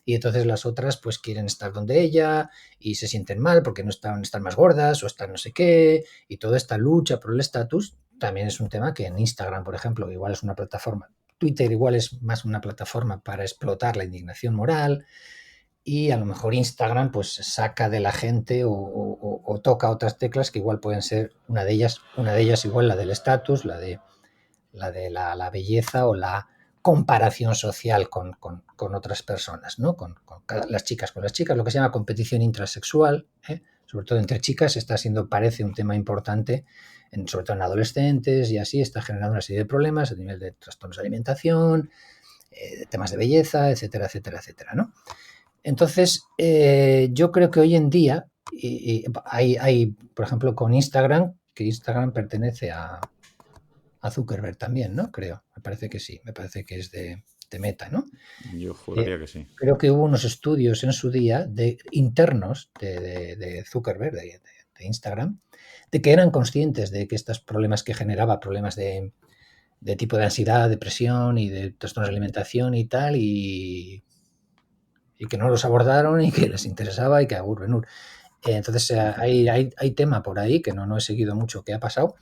y entonces las otras pues quieren estar donde ella y se sienten mal porque no están más gordas o están no sé qué, y toda esta lucha por el estatus también es un tema que en Instagram, por ejemplo, igual es una plataforma, Twitter igual es más una plataforma para explotar la indignación moral, y a lo mejor Instagram pues saca de la gente o toca otras teclas que igual pueden ser una de ellas igual la del estatus, la belleza o la comparación social con otras personas, ¿no? Las chicas con las chicas, lo que se llama competición intrasexual, ¿eh? Sobre todo entre chicas, está siendo, parece un tema importante, sobre todo en adolescentes y así, está generando una serie de problemas a nivel de trastornos de alimentación, de temas de belleza, etcétera, etcétera, etcétera, ¿no? Entonces, yo creo que hoy en día hay, por ejemplo, con Instagram, que Instagram pertenece a Zuckerberg también, ¿no? Creo, me parece que sí, me parece que es de Meta, ¿no? Yo Eh, juraría que sí. Creo que hubo unos estudios en su día internos de Zuckerberg, de Instagram, de que eran conscientes de que estos problemas que generaba, problemas de tipo de ansiedad, depresión y de trastornos de alimentación y tal, y que no los abordaron y que les interesaba y que Benur. Entonces hay tema por ahí que no he seguido mucho qué ha pasado,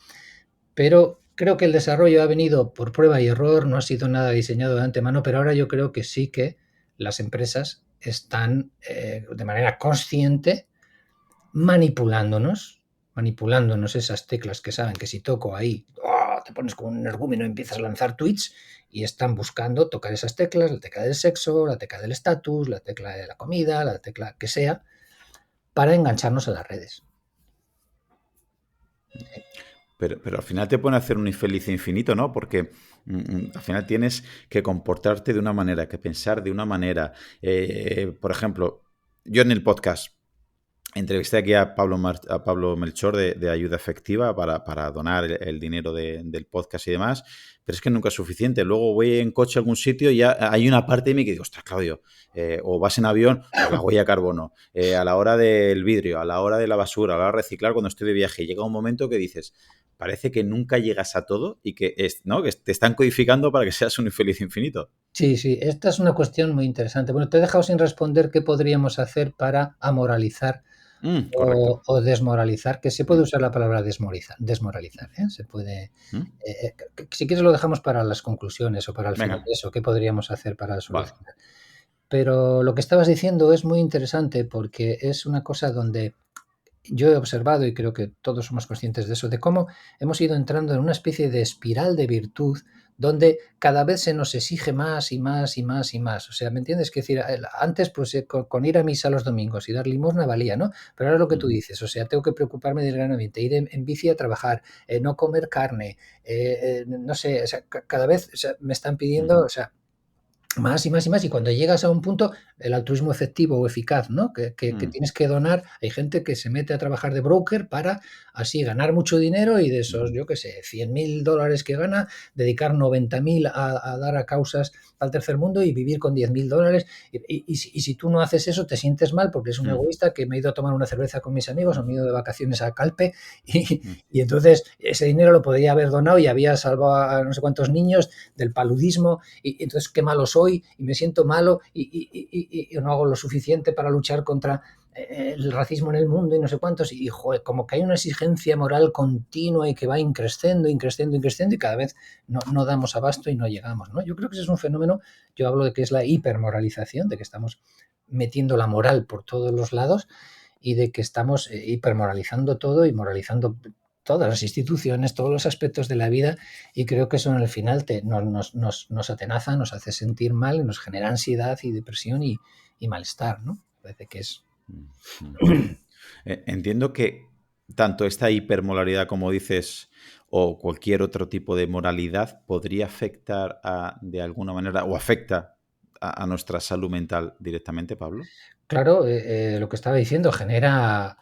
pero creo que el desarrollo ha venido por prueba y error, no ha sido nada diseñado de antemano, pero ahora yo creo que sí que las empresas están de manera consciente manipulándonos esas teclas que saben que si toco ahí, ¡oh!, te pones como un energúmeno y empiezas a lanzar tweets y están buscando tocar esas teclas, la tecla del sexo, la tecla del estatus, la tecla de la comida, la tecla que sea, para engancharnos a las redes. Pero al final te pone a hacer un infeliz infinito, ¿no? Porque al final tienes que comportarte de una manera, que pensar de una manera. Por ejemplo, yo en el podcast entrevisté aquí a Pablo Melchor de Ayuda Efectiva para donar el dinero del podcast y demás, pero es que nunca es suficiente. Luego voy en coche a algún sitio y ya hay una parte de mí que digo, ostras, Claudio, o vas en avión, pues la huella de carbono, a la hora del vidrio, a la hora de la basura, a la hora de reciclar cuando estoy de viaje, llega un momento que dices, parece que nunca llegas a todo y que, ¿no?, que te están codificando para que seas un infeliz infinito. Sí, sí, esta es una cuestión muy interesante. Bueno, te he dejado sin responder qué podríamos hacer para amoralizar Correcto. o desmoralizar, que se puede Mm, usar la palabra desmoralizar, ¿eh? Se puede, mm. si quieres lo dejamos para las conclusiones o para el final Venga, de eso, qué podríamos hacer para vale. solucionar. Pero lo que estabas diciendo es muy interesante porque es una cosa donde yo he observado, y creo que todos somos conscientes de eso, de cómo hemos ido entrando en una especie de espiral de virtud donde cada vez se nos exige más y más y más y más. O sea, ¿me entiendes? Que decir, antes pues con ir a misa los domingos y dar limosna valía, ¿no? Pero ahora lo que tú Ujú, dices, o sea, tengo que preocuparme del gran ambiente, ir en bici a trabajar, no comer carne, no sé, o sea, cada vez, o sea, me están pidiendo, ujú, o sea, más y más y más, y cuando llegas a un punto, el altruismo efectivo o eficaz, ¿no? Que mm, tienes que donar, hay gente que se mete a trabajar de broker para así ganar mucho dinero y de esos, ujú, yo qué sé, $100.000 que gana, dedicar 90.000 a dar a causas al tercer mundo y vivir con $10.000. Y si tú no haces eso, te sientes mal porque es un mm, egoísta que me he ido a tomar una cerveza con mis amigos o me he ido de vacaciones a Calpe y, mm, y entonces ese dinero lo podría haber donado y había salvado a no sé cuántos niños del paludismo y entonces qué malo soy y me siento malo y no hago lo suficiente para luchar contra el racismo en el mundo y no sé cuántos y joder, como que hay una exigencia moral continua y que va increciendo, increciendo, increciendo y cada vez no damos abasto y no llegamos, ¿no? Yo creo que ese es un fenómeno, yo hablo de que es la hipermoralización, de que estamos metiendo la moral por todos los lados y de que estamos hipermoralizando todo y moralizando todas las instituciones, todos los aspectos de la vida y creo que eso en el final nos atenaza, nos hace sentir mal, nos genera ansiedad y depresión y malestar, ¿no? Parece que es... mm, mm. Entiendo que tanto esta hipermolaridad, como dices, o cualquier otro tipo de moralidad podría afectar de alguna manera, o afecta a nuestra salud mental directamente, Pablo. Claro, lo que estaba diciendo genera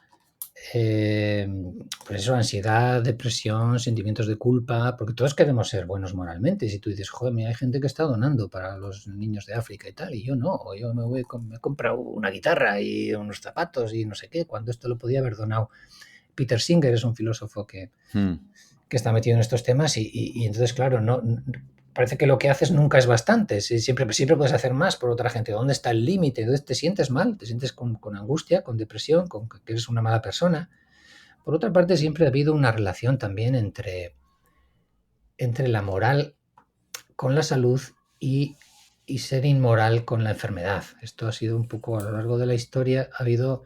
eh, pues eso, ansiedad, depresión, sentimientos de culpa, porque todos queremos ser buenos moralmente. Si tú dices, joder, mira, hay gente que está donando para los niños de África y tal, y yo no, o yo me he comprado una guitarra y unos zapatos y no sé qué, cuando esto lo podía haber donado. Peter Singer es un filósofo Mm, que está metido en estos temas y entonces, claro, parece que lo que haces nunca es bastante. Siempre puedes hacer más por otra gente. ¿Dónde está el límite? Entonces te sientes mal, te sientes con angustia, con depresión, con que eres una mala persona. Por otra parte, siempre ha habido una relación también entre la moral con la salud y y ser inmoral con la enfermedad. Esto ha sido un poco a lo largo de la historia, ha habido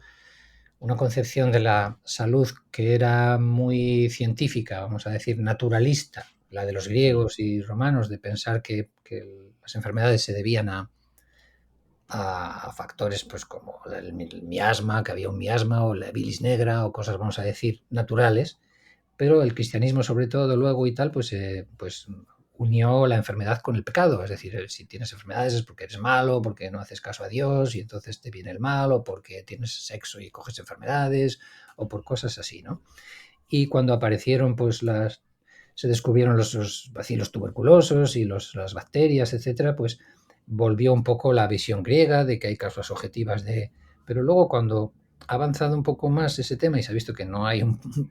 una concepción de la salud que era muy científica, vamos a decir, naturalista, la de los griegos y romanos, de pensar que las enfermedades se debían a factores pues como el miasma, que había un miasma o la bilis negra o cosas, vamos a decir, naturales, pero el cristianismo sobre todo luego y tal, pues unió la enfermedad con el pecado, es decir, si tienes enfermedades es porque eres malo, porque no haces caso a Dios y entonces te viene el mal, o porque tienes sexo y coges enfermedades, o por cosas así, ¿no? Y cuando aparecieron pues se descubrieron los bacilos tuberculosos y las bacterias, etcétera, pues volvió un poco la visión griega de que hay causas objetivas de... Pero luego cuando ha avanzado un poco más ese tema y se ha visto que no hay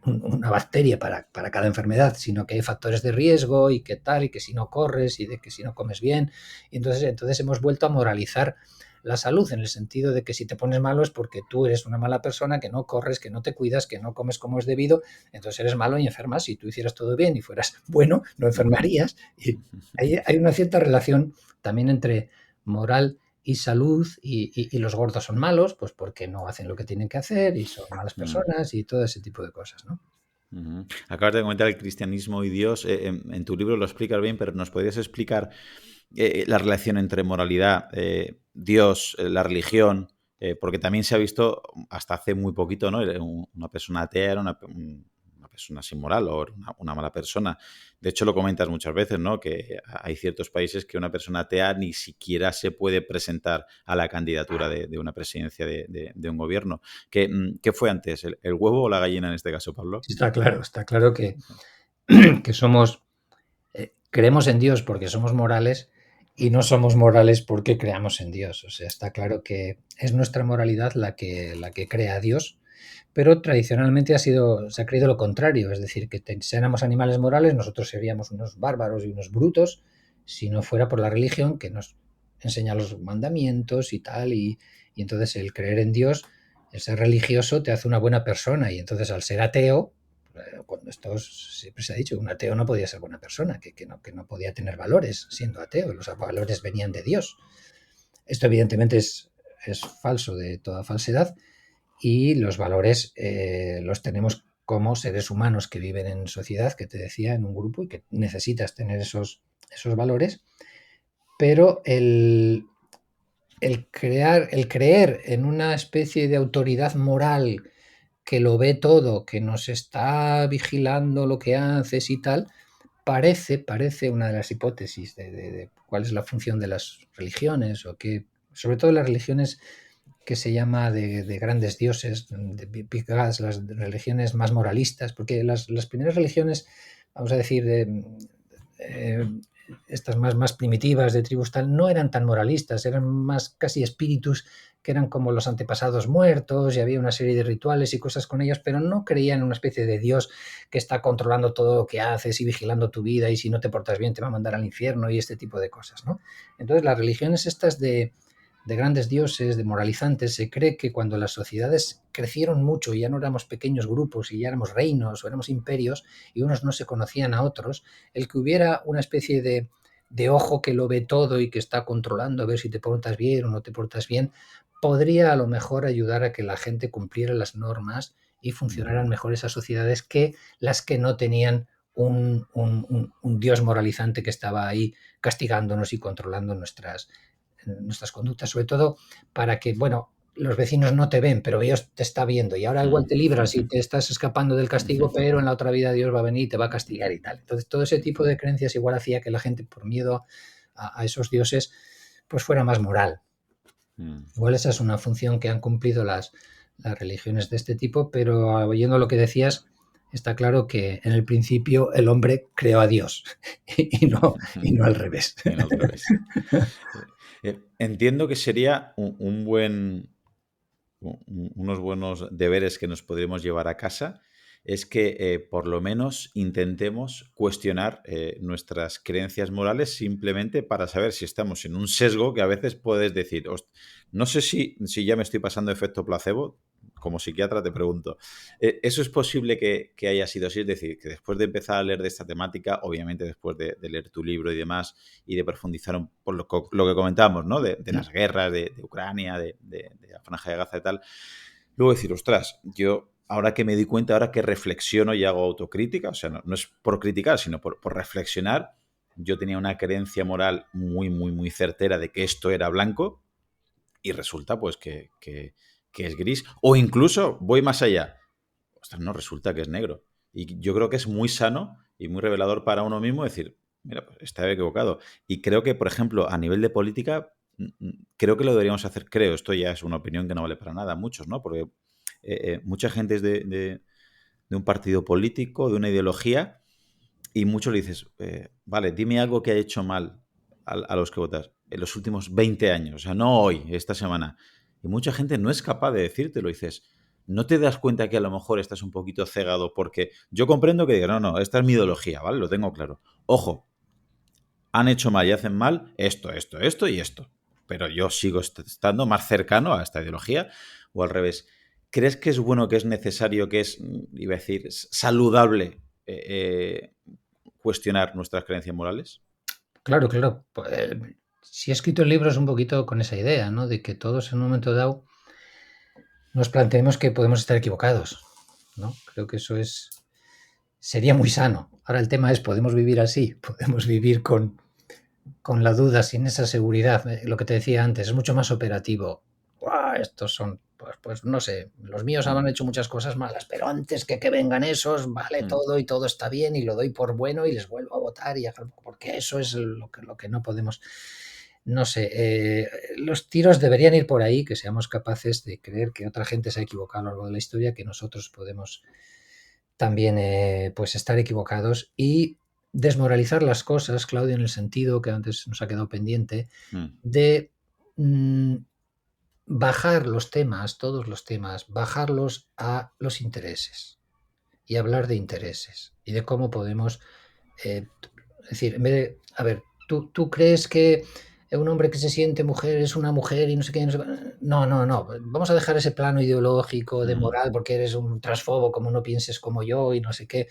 una bacteria para cada enfermedad, sino que hay factores de riesgo y que tal, y que si no corres y de que si no comes bien, y entonces hemos vuelto a moralizar la salud, en el sentido de que si te pones malo es porque tú eres una mala persona, que no corres, que no te cuidas, que no comes como es debido, entonces eres malo y enfermas. Si tú hicieras todo bien y fueras bueno, no enfermarías. Y hay una cierta relación también entre moral y salud, y los gordos son malos, pues porque no hacen lo que tienen que hacer y son malas personas y todo ese tipo de cosas, ¿no? Acabas de comentar el cristianismo y Dios. En tu libro lo explicas bien, pero ¿nos podrías explicar la relación entre moralidad, Dios, la religión? Porque también se ha visto hasta hace muy poquito, ¿no? Una persona atea era una persona sin moral o una mala persona. De hecho, lo comentas muchas veces, ¿no? Que hay ciertos países que una persona atea ni siquiera se puede presentar a la candidatura de una presidencia de un gobierno. ¿Qué fue antes, el huevo o la gallina en este caso, Pablo? Sí, está claro que somos, creemos en Dios porque somos morales y no somos morales porque creamos en Dios. O sea, está claro que es nuestra moralidad la que crea a Dios, pero tradicionalmente se ha creído lo contrario, es decir, que si éramos animales morales, nosotros seríamos unos bárbaros y unos brutos si no fuera por la religión que nos enseña los mandamientos y tal, y entonces el creer en Dios, el ser religioso te hace una buena persona, y entonces al ser ateo, cuando esto siempre se ha dicho, un ateo no podía ser buena persona, que no podía tener valores siendo ateo, los valores venían de Dios. Esto evidentemente es falso de toda falsedad, y los valores los tenemos como seres humanos que viven en sociedad, que te decía, en un grupo, y que necesitas tener esos valores, pero el creer en una especie de autoridad moral que lo ve todo, que nos está vigilando lo que haces y tal, parece una de las hipótesis de cuál es la función de las religiones, o que, sobre todo las religiones que se llama de grandes dioses, de big gods, las religiones más moralistas, porque las primeras religiones, vamos a decir, eh, estas más primitivas de tribus tal, no eran tan moralistas, eran más casi espíritus que eran como los antepasados muertos, y había una serie de rituales y cosas con ellos, pero no creían en una especie de Dios que está controlando todo lo que haces y vigilando tu vida, y si no te portas bien te va a mandar al infierno y este tipo de cosas, ¿no? Entonces las religiones estas de grandes dioses, de moralizantes, se cree que cuando las sociedades crecieron mucho y ya no éramos pequeños grupos y ya éramos reinos o éramos imperios y unos no se conocían a otros, el que hubiera una especie de ojo que lo ve todo y que está controlando a ver si te portas bien o no te portas bien, podría a lo mejor ayudar a que la gente cumpliera las normas y funcionaran mejor esas sociedades que las que no tenían un Dios moralizante que estaba ahí castigándonos y controlando nuestras conductas, sobre todo para que, bueno, los vecinos no te ven, pero Dios te está viendo, y ahora igual te libras y te estás escapando del castigo, pero en la otra vida Dios va a venir y te va a castigar y tal. Entonces, todo ese tipo de creencias igual hacía que la gente, por miedo a esos dioses, pues fuera más moral. Igual esa es una función que han cumplido las religiones de este tipo, pero oyendo lo que decías, está claro que en el principio el hombre creó a Dios y no al revés. Y no al revés. Entiendo que sería unos buenos deberes que nos podríamos llevar a casa, es que por lo menos intentemos cuestionar nuestras creencias morales simplemente para saber si estamos en un sesgo que a veces puedes decir, no sé si ya me estoy pasando efecto placebo, como psiquiatra te pregunto, ¿eso es posible que haya sido así? Es decir, que después de empezar a leer de esta temática, obviamente después de leer tu libro y demás, y de profundizar por lo que comentábamos, ¿no? De las guerras, de Ucrania, de la Franja de Gaza y tal, luego decir, ostras, yo ahora que me di cuenta, ahora que reflexiono y hago autocrítica, o sea, no es por criticar, sino por reflexionar, yo tenía una creencia moral muy, muy, muy certera de que esto era blanco y resulta pues que es gris. O incluso voy más allá. Ostras, no, resulta que es negro. Y yo creo que es muy sano y muy revelador para uno mismo decir, mira, pues estaba equivocado. Y creo que, por ejemplo, a nivel de política, creo que lo deberíamos hacer, creo, esto ya es una opinión que no vale para nada, muchos, ¿no? Porque mucha gente es de un partido político, de una ideología, y muchos le dices, vale, dime algo que ha hecho mal a los que votas en los últimos 20 años, o sea, no hoy, esta semana. Y mucha gente no es capaz de decírtelo. Dices, ¿no te das cuenta que a lo mejor estás un poquito cegado? Porque yo comprendo que diga, no, esta es mi ideología, ¿vale? Lo tengo claro. Ojo, han hecho mal y hacen mal esto y esto. Pero yo sigo estando más cercano a esta ideología o al revés. ¿Crees que es bueno, que es necesario, que es, iba a decir, saludable cuestionar nuestras creencias morales? Claro, claro. Pues, si he escrito el libro es un poquito con esa idea, ¿no? De que todos en un momento dado nos planteemos que podemos estar equivocados, ¿no? Creo que eso sería muy sano. Ahora el tema es, ¿podemos vivir así? ¿Podemos vivir con la duda, sin esa seguridad? Lo que te decía antes, es mucho más operativo. ¡Guau! Estos son, pues no sé, los míos han hecho muchas cosas malas, pero antes que vengan esos, vale todo y todo está bien y lo doy por bueno y les vuelvo a votar, porque eso es lo que no podemos. No sé, los tiros deberían ir por ahí, que seamos capaces de creer que otra gente se ha equivocado a lo largo de la historia, que nosotros podemos también pues estar equivocados y desmoralizar las cosas, Claudio, en el sentido que antes nos ha quedado pendiente, de bajar los temas, todos los temas, bajarlos a los intereses y hablar de intereses y de cómo podemos, es decir, en vez de, a ver, ¿tú crees que un hombre que se siente mujer es una mujer y no sé qué? No. Vamos a dejar ese plano ideológico de moral porque eres un transfobo, como no pienses como yo y no sé qué.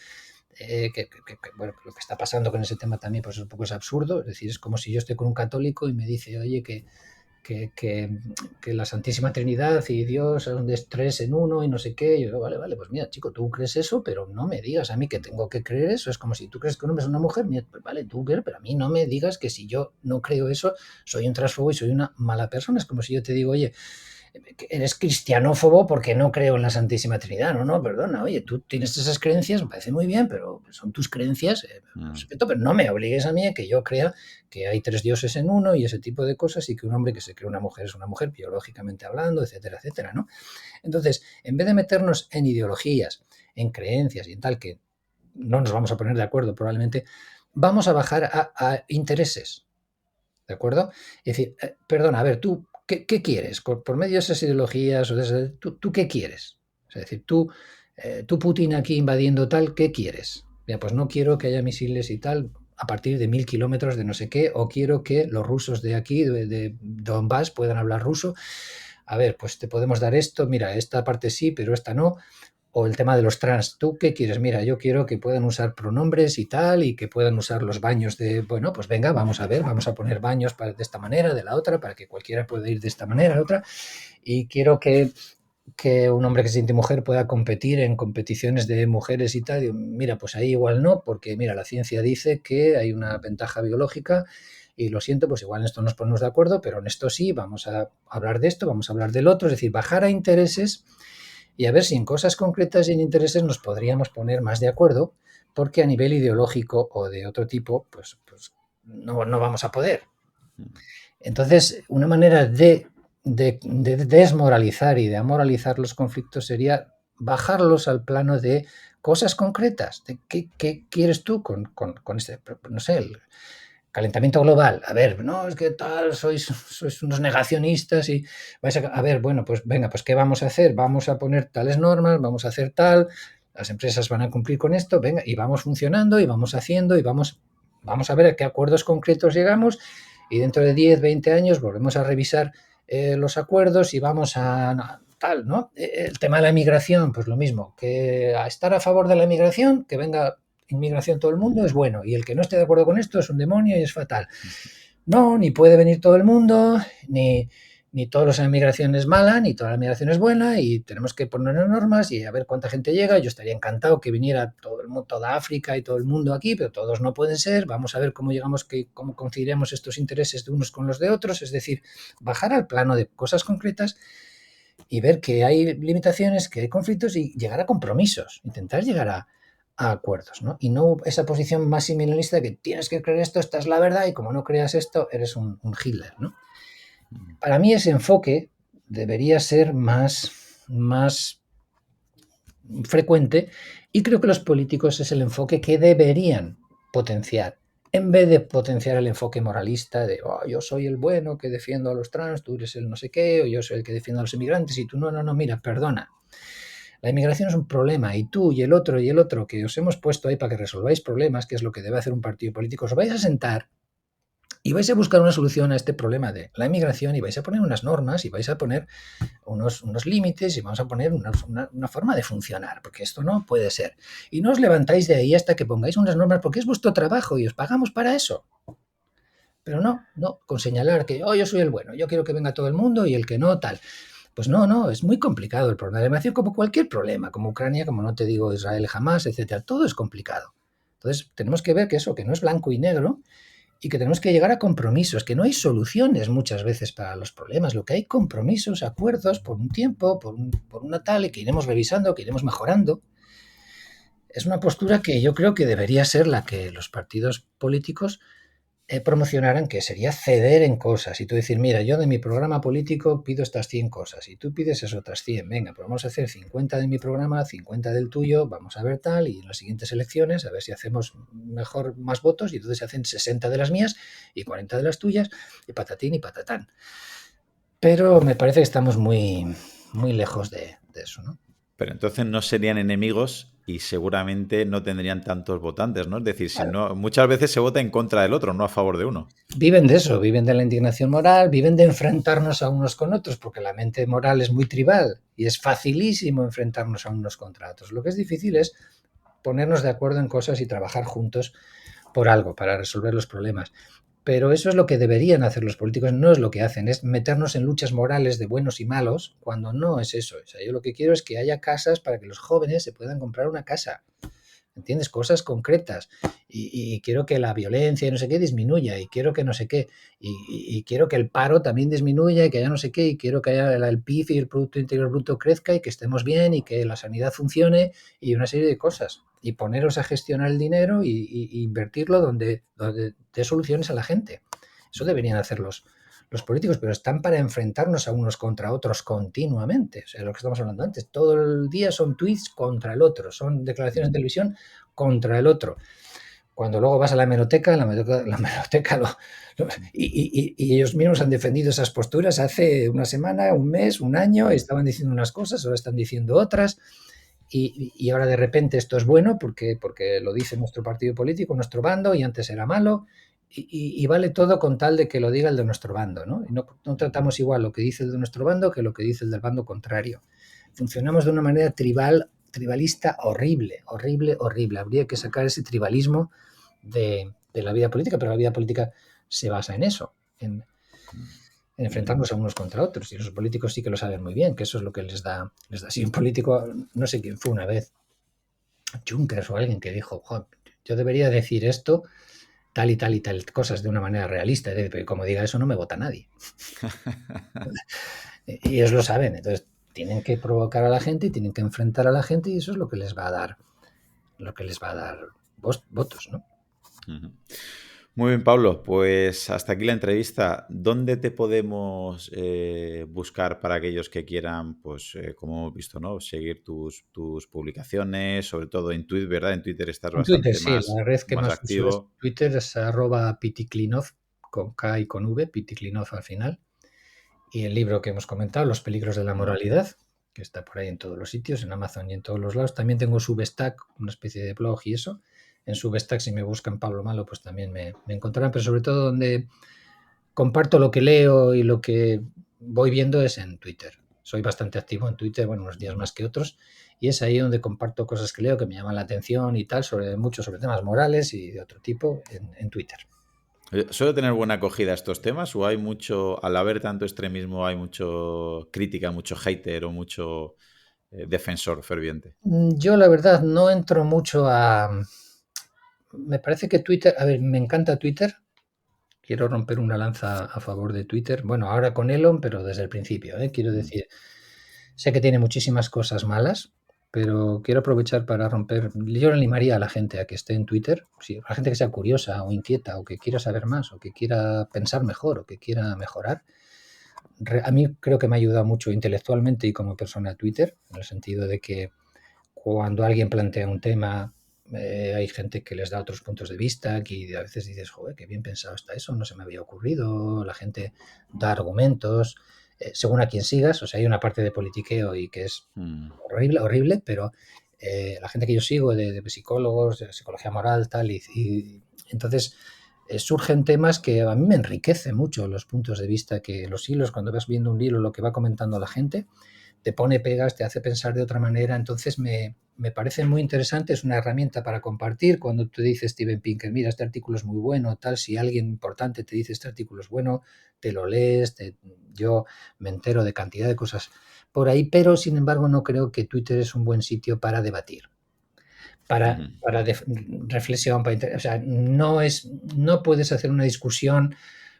Bueno, lo que está pasando con ese tema también pues un poco es absurdo. Es decir, es como si yo estoy con un católico y me dice, oye, que la Santísima Trinidad y Dios son de tres en uno y no sé qué. Y yo, vale, pues mira, chico, tú crees eso, pero no me digas a mí que tengo que creer eso. Es como si tú crees que un hombre es una mujer, mira, pues vale, tú crees, pero a mí no me digas que si yo no creo eso, soy un transfobo y soy una mala persona. Es como si yo te digo, oye, eres cristianófobo porque no creo en la Santísima Trinidad. No, perdona, oye, tú tienes esas creencias, me parece muy bien, pero son tus creencias, respeto, pero no me obligues a mí a que yo crea que hay tres dioses en uno y ese tipo de cosas y que un hombre que se cree una mujer es una mujer biológicamente hablando, etcétera, etcétera, ¿no? Entonces, en vez de meternos en ideologías, en creencias y en tal, que no nos vamos a poner de acuerdo probablemente, vamos a bajar a intereses, ¿de acuerdo? Es decir, perdona, a ver, tú, ¿qué quieres? Por medio de esas ideologías, ¿tú qué quieres? Es decir, tú Putin aquí invadiendo tal, ¿qué quieres? Mira, pues no quiero que haya misiles y tal a partir de 1000 kilómetros de no sé qué, o quiero que los rusos de aquí, de Donbass, puedan hablar ruso. A ver, pues te podemos dar esto, mira, esta parte sí, pero esta no. O el tema de los trans, ¿tú qué quieres? Mira, yo quiero que puedan usar pronombres y tal, y que puedan usar los baños de, bueno, pues venga, vamos a ver, vamos a poner baños de esta manera, de la otra, para que cualquiera pueda ir de esta manera a la otra. Y quiero que un hombre que se siente mujer pueda competir en competiciones de mujeres y tal. Y mira, pues ahí igual no, porque mira, la ciencia dice que hay una ventaja biológica y lo siento, pues igual en esto nos ponemos de acuerdo, pero en esto sí, vamos a hablar de esto, vamos a hablar del otro, es decir, bajar a intereses y a ver si en cosas concretas y en intereses nos podríamos poner más de acuerdo, porque a nivel ideológico o de otro tipo, pues no vamos a poder. Entonces, una manera de desmoralizar y de amoralizar los conflictos sería bajarlos al plano de cosas concretas, de qué quieres tú con este, no sé, el calentamiento global. A ver, no, es que tal, sois unos negacionistas y vais a ver, bueno, pues venga, pues ¿qué vamos a hacer? Vamos a poner tales normas, vamos a hacer tal, las empresas van a cumplir con esto, venga, y vamos funcionando y vamos haciendo y vamos a ver a qué acuerdos concretos llegamos y dentro de 10, 20 años volvemos a revisar los acuerdos y vamos a tal, ¿no? El tema de la inmigración, pues lo mismo, que a estar a favor de la inmigración, que venga inmigración todo el mundo es bueno, y el que no esté de acuerdo con esto es un demonio y es fatal. No, ni puede venir todo el mundo, ni toda la inmigración es mala, ni toda la inmigración es buena, y tenemos que poner normas y a ver cuánta gente llega. Yo estaría encantado que viniera todo el mundo, toda África y todo el mundo aquí, pero todos no pueden ser. Vamos a ver cómo llegamos, cómo conciliamos estos intereses de unos con los de otros, es decir, bajar al plano de cosas concretas y ver que hay limitaciones, que hay conflictos y llegar a compromisos, intentar llegar a acuerdos, ¿no? Y no esa posición más similarista de que tienes que creer esto, esta es la verdad y como no creas esto, eres un Hitler, ¿no? Para mí ese enfoque debería ser más frecuente y creo que los políticos es el enfoque que deberían potenciar en vez de potenciar el enfoque moralista de yo soy el bueno que defiendo a los trans, tú eres el no sé qué, o yo soy el que defiendo a los inmigrantes y tú no, mira, perdona. La inmigración es un problema y tú y el otro que os hemos puesto ahí para que resolváis problemas, que es lo que debe hacer un partido político, os vais a sentar y vais a buscar una solución a este problema de la inmigración y vais a poner unas normas y vais a poner unos límites y vamos a poner una forma de funcionar, porque esto no puede ser. Y no os levantáis de ahí hasta que pongáis unas normas porque es vuestro trabajo y os pagamos para eso. Pero no, con señalar que yo soy el bueno, yo quiero que venga todo el mundo y el que no, tal. Pues no, es muy complicado el problema de la migración, como cualquier problema, como Ucrania, como no te digo Israel jamás, etcétera. Todo es complicado. Entonces tenemos que ver que eso, que no es blanco y negro, y que tenemos que llegar a compromisos, que no hay soluciones muchas veces para los problemas, lo que hay compromisos, acuerdos por un tiempo, por una tal, y que iremos revisando, que iremos mejorando. Es una postura que yo creo que debería ser la que los partidos políticos promocionaran, que sería ceder en cosas y tú decir, mira, yo de mi programa político pido estas 100 cosas y tú pides esas otras 100, venga, pues vamos a hacer 50 de mi programa, 50 del tuyo, vamos a ver tal y en las siguientes elecciones a ver si hacemos mejor más votos y entonces se hacen 60 de las mías y 40 de las tuyas y patatín y patatán. Pero me parece que estamos muy lejos de eso, ¿no? Pero entonces no serían enemigos y seguramente no tendrían tantos votantes, ¿no? Es decir, si no, muchas veces se vota en contra del otro, no a favor de uno. Viven de eso, viven de la indignación moral, viven de enfrentarnos a unos con otros, porque la mente moral es muy tribal y es facilísimo enfrentarnos a unos contra otros. Lo que es difícil es ponernos de acuerdo en cosas y trabajar juntos por algo, para resolver los problemas. Pero eso es lo que deberían hacer los políticos, no es lo que hacen, es meternos en luchas morales de buenos y malos, cuando no es eso. O sea, yo lo que quiero es que haya casas para que los jóvenes se puedan comprar una casa. ¿Entiendes? Cosas concretas. Y quiero que la violencia y no sé qué disminuya, y quiero que no sé qué, y quiero que el paro también disminuya, y que haya no sé qué, y quiero que haya el PIB y el Producto Interior Bruto crezca, y que estemos bien, y que la sanidad funcione, y una serie de cosas. Y poneros a gestionar el dinero y invertirlo donde dé soluciones a la gente. Eso deberían hacer los políticos, pero están para enfrentarnos a unos contra otros continuamente. O sea, lo que estamos hablando antes, todo el día son tweets contra el otro, son declaraciones en televisión contra el otro. Cuando luego vas a la hemeroteca, y ellos mismos han defendido esas posturas hace una semana, un mes, un año, estaban diciendo unas cosas, ahora están diciendo otras. Y ahora de repente esto es bueno porque lo dice nuestro partido político, nuestro bando, y antes era malo, y vale todo con tal de que lo diga el de nuestro bando, ¿no? Y no tratamos igual lo que dice el de nuestro bando que lo que dice el del bando contrario. Funcionamos de una manera tribalista horrible. Habría que sacar ese tribalismo de la vida política, pero la vida política se basa en eso, en enfrentarnos a unos contra otros, y los políticos sí que lo saben muy bien, que eso es lo que les da. Si un político, no sé quién fue una vez, Juncker o alguien que dijo, yo debería decir esto, tal y tal y tal, cosas de una manera realista, pero como diga eso no me vota nadie. Y ellos lo saben, entonces tienen que provocar a la gente y tienen que enfrentar a la gente, y eso es lo que les va a dar, votos, ¿no? Muy bien, Pablo, pues hasta aquí la entrevista. ¿Dónde te podemos buscar para aquellos que quieran, pues como hemos visto, ¿no? Seguir tus publicaciones, sobre todo en Twitter, ¿verdad? En Twitter estás En Twitter, bastante sí, la red que más más uso es activo. Twitter, es @pitiklinov, con K y con V, Pitiklinov al final. Y el libro que hemos comentado, Los peligros de la moralidad, que está por ahí en todos los sitios, en Amazon y en todos los lados. También tengo Substack, una especie de blog y eso. En Substack, si me buscan Pablo Malo, pues también me encontrarán, pero sobre todo donde comparto lo que leo y lo que voy viendo es en Twitter. soy bastante activo en Twitter, bueno, unos días más que otros, y es ahí donde comparto cosas que leo que me llaman la atención y tal, sobre temas morales y de otro tipo en Twitter. ¿Suele tener buena acogida estos temas o hay mucho, al haber tanto extremismo, hay mucho crítica, mucho hater o mucho defensor ferviente? Yo la verdad no entro mucho a... Me parece que Twitter, a ver, me encanta Twitter, quiero romper una lanza a favor de Twitter, bueno, ahora con Elon, pero desde el principio, ¿eh? Quiero Mm. decir, sé que tiene muchísimas cosas malas, pero quiero aprovechar para romper. Yo le animaría a la gente a que esté en Twitter, sí, a la gente que sea curiosa o inquieta o que quiera saber más o que quiera pensar mejor o que quiera mejorar. A mí creo que me ha ayudado mucho intelectualmente y como persona Twitter, en el sentido de que cuando alguien plantea un tema, hay gente que les da otros puntos de vista, que a veces dices, joder, qué bien pensado está eso, no se me había ocurrido, la gente da argumentos, según a quien sigas, o sea, hay una parte de politiqueo y que es Mm. horrible, horrible, pero la gente que yo sigo, de psicólogos, de psicología moral, tal, y entonces surgen temas que a mí me enriquece mucho los puntos de vista, que los hilos, cuando vas viendo un hilo, lo que va comentando la gente, te pone pegas, te hace pensar de otra manera, entonces me parece muy interesante, es una herramienta para compartir. Cuando tú dices Steven Pinker, mira, este artículo es muy bueno, tal, si alguien importante te dice este artículo es bueno, te lo lees, yo me entero de cantidad de cosas por ahí, pero sin embargo no creo que Twitter es un buen sitio para debatir, Ujú. para reflexión, o sea, no puedes hacer una discusión.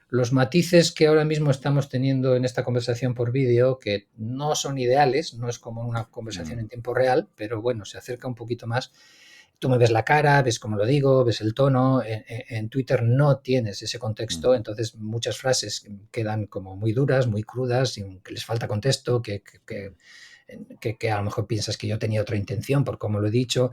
Los matices que ahora mismo estamos teniendo en esta conversación por vídeo, que no son ideales, no es como una conversación Mm. en tiempo real, pero bueno, se acerca un poquito más. Tú me ves la cara, ves cómo lo digo, ves el tono. En Twitter no tienes ese Mm. contexto, entonces muchas frases quedan como muy duras, muy crudas, que les falta contexto, que a lo mejor piensas que yo tenía otra intención por cómo lo he dicho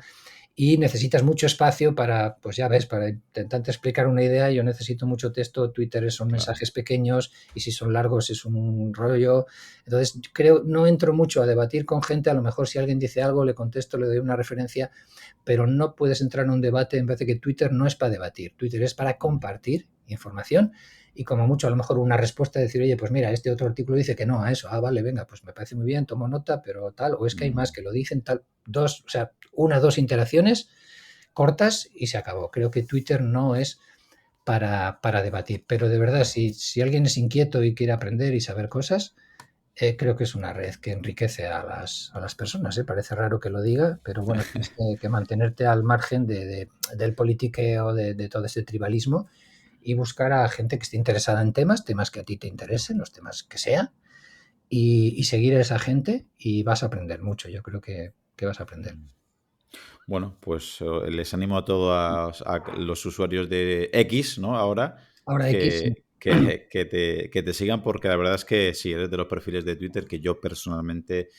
y necesitas mucho espacio para, pues ya ves, para intentar explicar una idea. Yo necesito mucho texto, Twitter son Claro. mensajes pequeños y si son largos es un rollo. Entonces, creo, no entro mucho a debatir con gente, a lo mejor si alguien dice algo, le contesto, le doy una referencia, pero no puedes entrar en un debate. En vez de que Twitter no es para debatir, Twitter es para Mm. compartir información y como mucho a lo mejor una respuesta, decir, oye, pues mira, este otro artículo dice que no a eso, vale, venga, pues me parece muy bien, tomo nota, pero tal, o es que hay más Mm. que lo dicen, tal, dos, o sea, una, dos interacciones cortas y se acabó. Creo que Twitter no es para debatir, pero de verdad, si alguien es inquieto y quiere aprender y saber cosas, creo que es una red que enriquece a las personas. Parece raro que lo diga, pero bueno, tienes que mantenerte al margen del politiqueo, de todo ese tribalismo y buscar a gente que esté interesada en temas que a ti te interesen, los temas que sea, y seguir a esa gente y vas a aprender mucho. Yo creo que vas a aprender. Mm. Bueno, pues les animo a todos a los usuarios de X, ¿no? Ahora Ahora X, sí. que te sigan porque la verdad es que sí, eres de los perfiles de Twitter que yo personalmente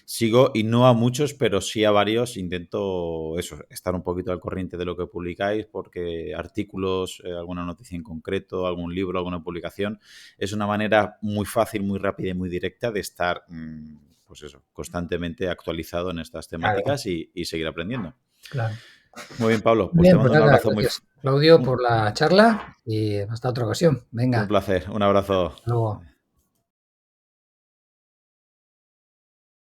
sigo y no a muchos, pero sí a varios. Intento eso, estar un poquito al corriente de lo que publicáis porque artículos, alguna noticia en concreto, algún libro, alguna publicación, es una manera muy fácil, muy rápida y muy directa de estar pues eso, constantemente actualizado en estas Claro, temáticas y seguir aprendiendo. claro. Muy bien, Pablo, Muy pues te bien, pues mando un nada, abrazo gracias, Claudio, un, por la charla y hasta otra ocasión. un Venga, placer, un abrazo. hasta luego.